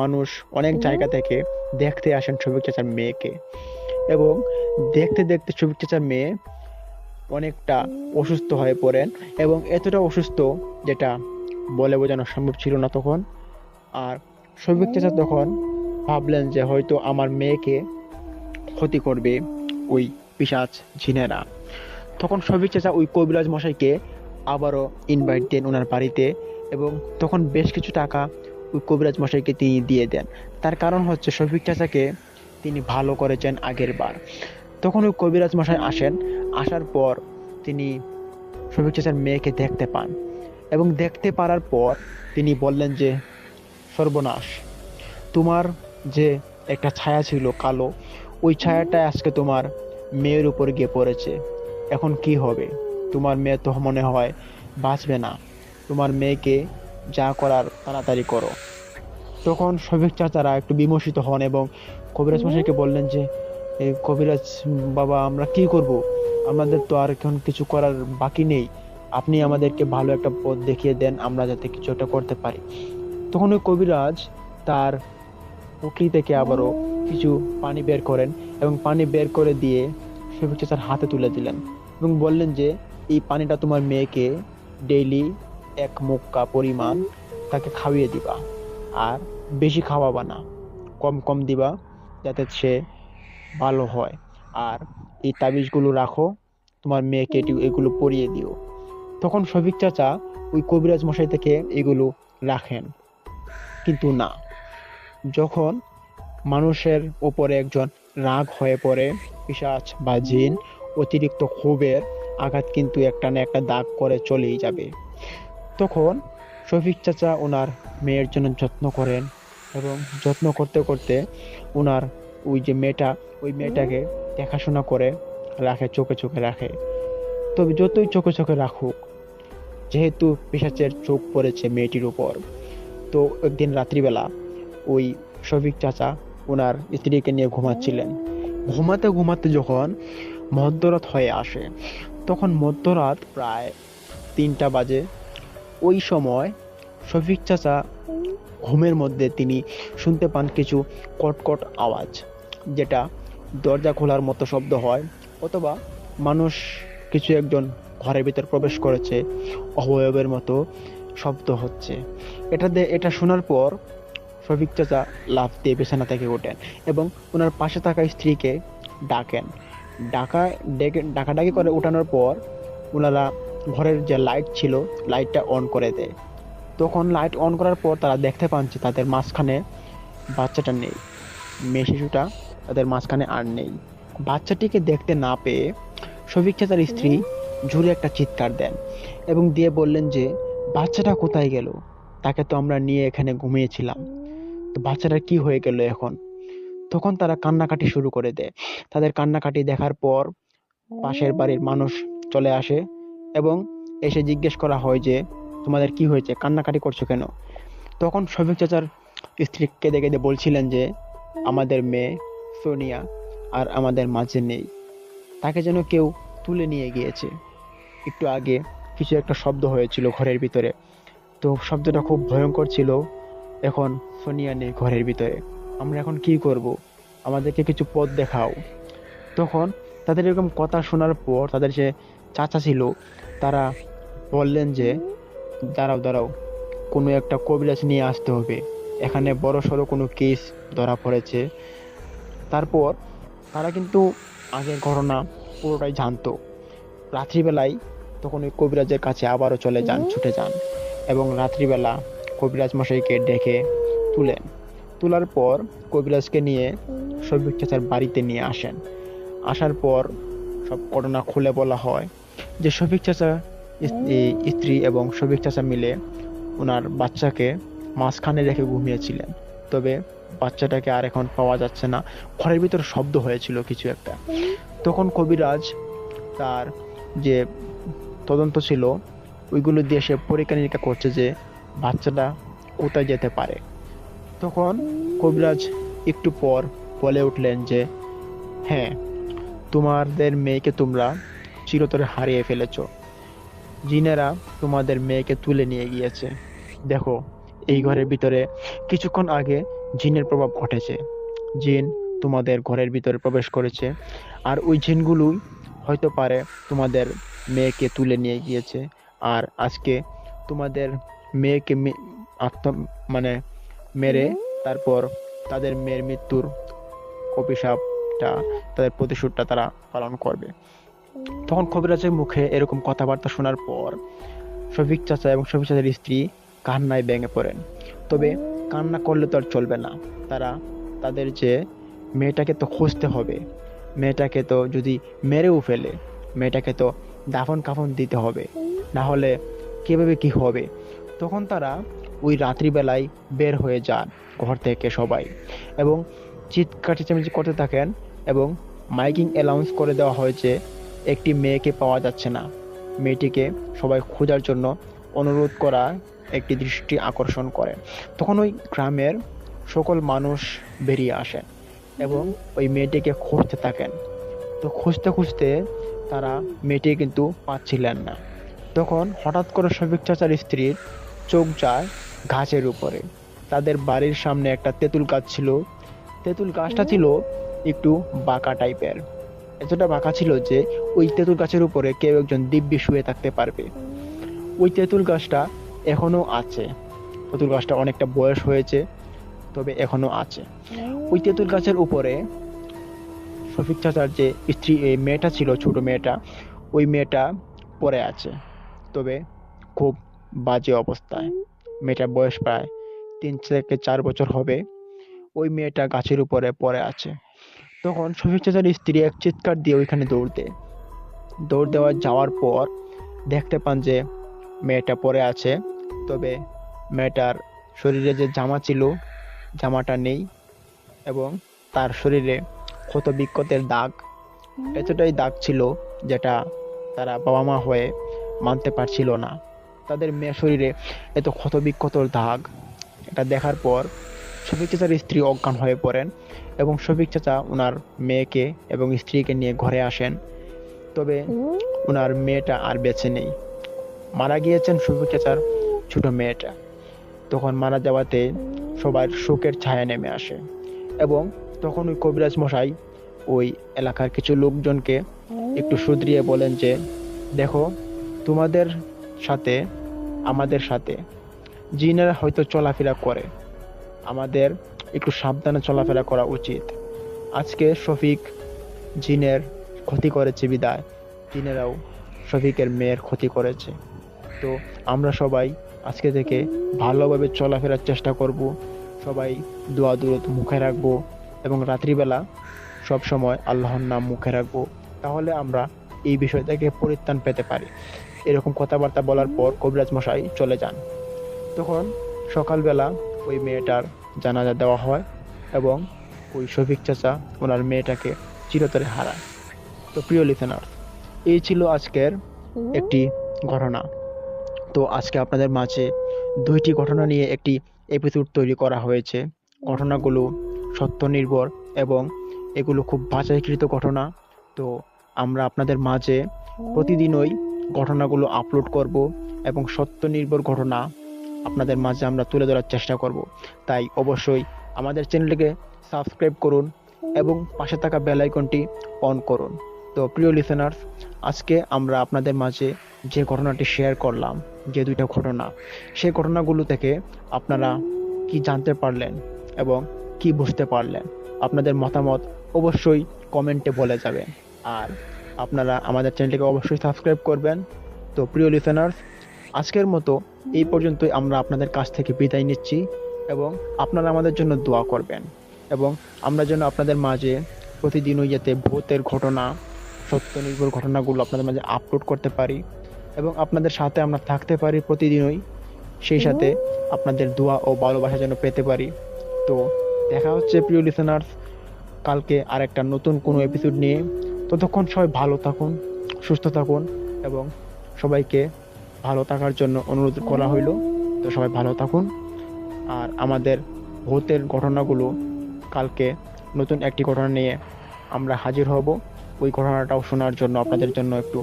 মানুষ অনেক জায়গা থেকে দেখতে আসেন শফিক চাচার মেয়েকে, এবং দেখতে দেখতে শফিক চাচার মেয়ে অনেকটা অসুস্থ হয়ে পড়েন এবং এতটা অসুস্থ যেটা বলে বোঝানো সম্ভব ছিল না তখন। আর শফিক চাচা তখন ভাবলেন যে হয়তো আমার মেয়েকে ক্ষতি করবে ওই পিশাচ জিনেরা। তখন শফিক চাচা ওই কবিরাজ মশাইকে আবারও ইনভাইট দেন ওনার বাড়িতে এবং তখন বেশ কিছু টাকা ওই কবিরাজ মশাইকে তিনি দিয়ে দেন। তার কারণ হচ্ছে শফিক চাচাকে তিনি ভালো করেছেন আগের বার। তখন ওই কবিরাজ মশাই আসেন, আসার পর তিনি শফিক চাচার মেয়েকে দেখতে পান এবং দেখতে পারার পর তিনি বললেন যে সর্বনাশ, তোমার যে একটা ছায়া ছিল কালো, ওই ছায়াটা আজকে তোমার মেয়ের উপর গিয়ে পড়েছে। এখন কি হবে? তোমার মেয়ে তো মনে হয় বাঁচবে না। তোমার মেয়েকে যা করার তাড়াতাড়ি করো। তখন শফিক চাচারা একটু বিমর্ষিত হন এবং কবিরাজ মশাইকে বললেন যে, এই কবিরাজ বাবা, আমরা কি করব? আমাদের তো আর এখন কিছু করার বাকি নেই। আপনি আমাদেরকে ভালো একটা পথ দেখিয়ে দেন, আমরা যাতে কিছু একটা করতে পারি। তখন ওই কবিরাজ তার পুঁটলি থেকে আবারও কিছু পানি বের করেন এবং পানি বের করে দিয়ে শফিক চাচার হাতে তুলে দিলেন এবং বললেন যে, এই পানিটা তোমার মেয়েকে ডেইলি 1 মুক্কা পরিমাণ তাকে খাইয়ে দিবা, আর বেশি খাওয়াবা না, কম কম দিবা, যাতে সে ভালো হয়। আর এই তাবিজগুলো রাখো, তোমার মেয়েকে এগুলো পরিয়ে দিও। তখন শফিক চাচা ওই কবিরাজ মশাই থেকে এগুলো রাখেন, কিন্তু না, যখন মানুষের উপরে একজন রাগ হয়ে পড়ে, পিশাচ বা জিন অতিরিক্ত ক্ষোভের আঘাত কিন্তু একটা না একটা দাগ করে চলেই যাবে। তখন শফিক চাচা ওনার মেয়ের জন্য যত্ন করেন এবং যত্ন করতে করতে ওনার ওই মেয়েটাকে দেখাশোনা করে রাখে, চোখে চোখে রাখে। তবে যতই চোখে চোখে রাখুক, যেহেতু পিশাচের চোখ পড়েছে মেয়েটির উপর, তো একদিন রাত্রিবেলা ওই শফিক চাচা ওনার স্ত্রীকে নিয়ে ঘুমাচ্ছিলেন। ঘুমাতে ঘুমাতে যখন মধ্যরাত হয়ে আসে, তখন মধ্যরাত প্রায় 3টা বাজে। ওই সময় শফিক চাচা ঘুমের মধ্যে তিনি শুনতে পান কিছু কটকট আওয়াজ, যেটা দরজা খোলার মতো শব্দ হয়, অথবা মানুষ কিছু একজন ঘরের ভিতর প্রবেশ করেছে অবয়বের মতো শব্দ হচ্ছে। এটা শোনার পর শফিক চাচা লাফ দিয়ে বিছানা থেকে ওঠেন এবং ওনার পাশে থাকা স্ত্রীকে ডাকেন। ডাকাডাকি করে উঠানোর পর ওনারা ঘরের যে লাইট ছিল, লাইটটা অন করে দেয়। তখন লাইট অন করার পর তারা দেখতে পান যে তাদের মাঝখানে বাচ্চাটা নেই, মেয়ে শিশুটা তাদের মাঝখানে আর নেই। বাচ্চাটিকে দেখতে না পেয়ে শফিক চাচার স্ত্রী জোরে একটা চিৎকার দেন এবং দিয়ে বললেন যে, বাচ্চাটা কোথায় গেল? তাকে তো আমরা নিয়ে এখানে ঘুমিয়েছিলাম, তো বাচ্চাটার কি হয়ে গেল এখন? তখন তারা কান্নাকাটি শুরু করে দেয়। তাদের কান্নাকাটি দেখার পর পাশের বাড়ির মানুষ চলে আসে এবং এসে জিজ্ঞেস করা হয় যে, তোমাদের কি হয়েছে, কান্নাকাটি করছো কেন? তখন শফিক চাচার স্ত্রী কেঁদে কেঁদে বলছিলেন যে, আমাদের মেয়ে সোনিয়া আর আমাদের মাঝে নেই, তাকে যেন কেউ তুলে নিয়ে গিয়েছে। একটু আগে কিছু একটা শব্দ হয়েছিল ঘরের ভিতরে, তো শব্দটা খুব ভয়ঙ্কর ছিল। এখন সোনিয়া নেই ঘরের ভিতরে, আমরা এখন কি করব? আমাদেরকে কিছু পথ দেখাও। তখন তাদের এরকম কথা শোনার পর তাদের যে চাচা ছিল, তারা বললেন যে, দাঁড়াও দাঁড়াও, কোনো একটা কবিরাজ নিয়ে আসতে হবে, এখানে বড় সড়ো কোনো কেস ধরা পড়েছে। তারপর তারা কিন্তু আগের ঘটনা পুরোটাই জানতো। রাত্রিবেলায় তখন ওই কবিরাজের কাছে আবারও ছুটে যান এবং রাত্রিবেলা কবিরাজ মশাইকে ডেকে তোলার পর কবিরাজকে নিয়ে শফিক চাচার বাড়িতে নিয়ে আসেন। আসার পর সব ঘটনা খুলে বলা হয় যে, শফিক চাচা স্ত্রী এবং শফিক চাচা মিলে ওনার বাচ্চাকে মাঝখানে রেখে ঘুমিয়েছিলেন, তবে বাচ্চাটাকে আর এখন পাওয়া যাচ্ছে না। ঘরের ভিতর শব্দ হয়েছিল কিছু একটা। তখন কবিরাজ তার যে তদন্ত ছিল ওইগুলো দিয়ে সে পরীক্ষা নিরীক্ষা করছে যে বাচ্চাটা কোথায় যেতে পারে। তখন কবিরাজ একটু পর বলে উঠলেন যে, হ্যাঁ, তোমাদের মেয়েকে তোমরা চিরতরে হারিয়ে ফেলেছো। জিনেরা তোমাদের মেয়েকে তুলে নিয়ে গিয়েছে। দেখো, এই ঘরের ভিতরে কিছুক্ষণ আগে জিনের প্রভাব ঘটেছে। জিন তোমাদের ঘরের ভিতরে প্রবেশ করেছে, আর ওই জিনগুলোই হয়তো পারে তোমাদের মেয়েকে তুলে নিয়ে গিয়েছে। আর আজকে তোমাদের মেয়েকে মানে মেরে তারপর তাদের মেয়ের মৃত্যুর অভিশাপটা, তাদের প্রতিশোধটা তারা পালন করবে। তখন কবিরাজের মুখে এরকম কথাবার্তা শোনার পর শফিক চাচা এবং শফিক চাচার স্ত্রী কান্নায় ভেঙে পড়েন। তবে কান্না করলে তো আর চলবে না, তাদের যে মেয়েটাকে তো খুঁজতে হবে, মেয়েটাকে তো যদি মেরেও ফেলে, মেয়েটাকে তো দাফন কাফন দিতে হবে, না হলে কিভাবে কি হবে। তখন তারা ওই রাত্রিবেলায় বের হয়ে যান ঘর থেকে সবাই এবং চিৎকার চেঁচামেচি করতে থাকেন এবং মাইকিং অ্যানাউন্স করে দেওয়া হয়েছে একটি মেয়েকে পাওয়া যাচ্ছে না, মেয়েটিকে সবাই খোঁজার জন্য অনুরোধ করা একটি দৃষ্টি আকর্ষণ করে। তখন ওই গ্রামের সকল মানুষ বেরিয়ে আসেন এবং ওই মেয়েটিকে খুঁজতে থাকেন। তো খুঁজতে খুঁজতে তারা মেয়েটি কিন্তু পাচ্ছিলেন না। তখন হঠাৎ করে শফিক চাচার স্ত্রীর চোখ যায় গাছের উপরে। তাদের বাড়ির সামনে একটা তেঁতুল গাছ ছিল। তেঁতুল গাছটা ছিল একটু বাঁকা টাইপের, এতটা বাঁকা ছিল যে ওই তেঁতুল গাছের উপরে কেউ একজন দিব্যি শুয়ে থাকতে পারবে। ওই তেঁতুল গাছটা এখনো আছে। তেঁতুল গাছটা অনেকটা বয়স হয়েছে, তবে এখনো আছে। ওই তেঁতুল গাছের উপরে শফিক চাচার যে স্ত্রী, এই মেয়েটা ছিল, ছোট মেয়েটা, ওই মেয়েটা পড়ে আছে, তবে খুব বাজে অবস্থায়। মেয়েটার বয়স প্রায় 3 থেকে 4 বছর হবে। ওই মেয়েটা গাছের উপরে পড়ে আছে। তখন শফিক চাচার স্ত্রী এক চিৎকার দিয়ে ওইখানে দৌড় দেওয়া যাওয়ার পর দেখতে পান যে মেয়েটা পড়ে আছে, তবে মেয়েটার শরীরে যে জামা ছিল জামাটা নেই এবং তার শরীরে ক্ষত বিক্ষতের দাগ, এতটাই দাগ ছিল যেটা তারা বাবা মা হয়ে মানতে পারছিল না। তাদের মেয়ের শরীরে এত ক্ষত বিক্ষতর দাগ, এটা দেখার পর শফিক চাচার স্ত্রী অজ্ঞান হয়ে পড়েন এবং শফিক চাচা ওনার মেয়েকে এবং স্ত্রীকে নিয়ে ঘরে আসেন। তবে ওনার মেয়েটা আর বেঁচে নেই, মারা গিয়েছেন শফিক চাচার ছোট মেয়েটা। তখন মারা যাওয়াতে সবার শোকের ছায়া নেমে আসে এবং তখন ওই কবিরাজ মশাই ওই এলাকার কিছু লোকজনকে একটু শুধরিয়ে বলেন যে, দেখো, তোমাদের সাথে আমাদের সাথে জিনেরা হয়তো চলাফেরা করে, আমাদের একটু সাবধানে চলাফেরা করা উচিত। আজকে শফিক জিনের ক্ষতি করেছে বিদায় জিনেরাও শফিকের মেয়ের ক্ষতি করেছে। তো আমরা সবাই আজকে থেকে ভালোভাবে চলাফেরার চেষ্টা করব, সবাই দোয়া দুরূদ মুখে রাখবো এবং রাত্রিবেলা সব সময় আল্লাহর নাম মুখে রাখবো, তাহলে আমরা এই বিষয় থেকে পরিত্রাণ পেতে পারি। এরকম কথাবার্তা বলার পর কবিরাজ মশাই চলে যান। তখন সকালবেলা ওই মেয়েটার জানাজা দেওয়া হয় এবং ওই শফিক চাচা ওনার মেয়েটাকে চিরতরে হারায়। তো প্রিয় লিসেনার, এই ছিল আজকের একটি ঘটনা। তো আজকে আপনাদের মাঝে 2টি ঘটনা নিয়ে একটি এপিসোড তৈরি করা হয়েছে। ঘটনাগুলো সত্য নির্ভর এবং এগুলো খুব বাছাইকৃত ঘটনা। তো আমরা আপনাদের মাঝে প্রতিদিনই ঘটনাগুলো আপলোড করব এবং সত্য নির্ভর ঘটনা আপনাদের মাঝে আমরা তুলে ধরার চেষ্টা করব। তাই অবশ্যই আমাদের চ্যানেলটিকে সাবস্ক্রাইব করুন এবং পাশে থাকা বেল আইকনটি অন করুন। তো প্রিয় লিসেনার্স, আজকে আমরা আপনাদের মাঝে যে ঘটনাটি শেয়ার করলাম, যে 2টা ঘটনা, সেই ঘটনাগুলো থেকে আপনারা কি জানতে পারলেন এবং কি বুঝতে পারলেন, আপনাদের মতামত অবশ্যই কমেন্টে বলে যাবেন। আর আপনারা আমাদের চ্যানেলটিকে অবশ্যই সাবস্ক্রাইব করবেন। তো প্রিয় লিসেনার্স, আজকের মতো এই পর্যন্তই আমরা আপনাদের কাছ থেকে বিদায় নিচ্ছি এবং আপনারা আমাদের জন্য দোয়া করবেন এবং আমরা যেন আপনাদের মাঝে প্রতিদিনই যাতে ভূতের ঘটনা, সত্য নির্ভর ঘটনাগুলো আপনাদের মাঝে আপলোড করতে পারি এবং আপনাদের সাথে আমরা থাকতে পারি প্রতিদিনই, সেই সাথে আপনাদের দোয়া ও ভালোবাসা যেন পেতে পারি। তো দেখা হচ্ছে প্রিয় লিসেনার্স কালকে আরেকটা নতুন কোনো এপিসোড নিয়ে। ততক্ষণ সবাই ভালো থাকুন, সুস্থ থাকুন এবং সবাইকে ভালো থাকার জন্য অনুরোধ করা হইল। তো সবাই ভালো থাকুন। আর আমাদের ভূতের ঘটনাগুলো কালকে নতুন একটি ঘটনা নিয়ে আমরা হাজির হব। ওই ঘটনাটাও শোনার জন্য আপনাদের জন্য একটু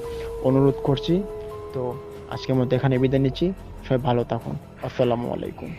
অনুরোধ করছি। তো আজকের মধ্যে এখানে বিদায় নিচ্ছি। সবাই ভালো থাকুন। আসসালামু আলাইকুম।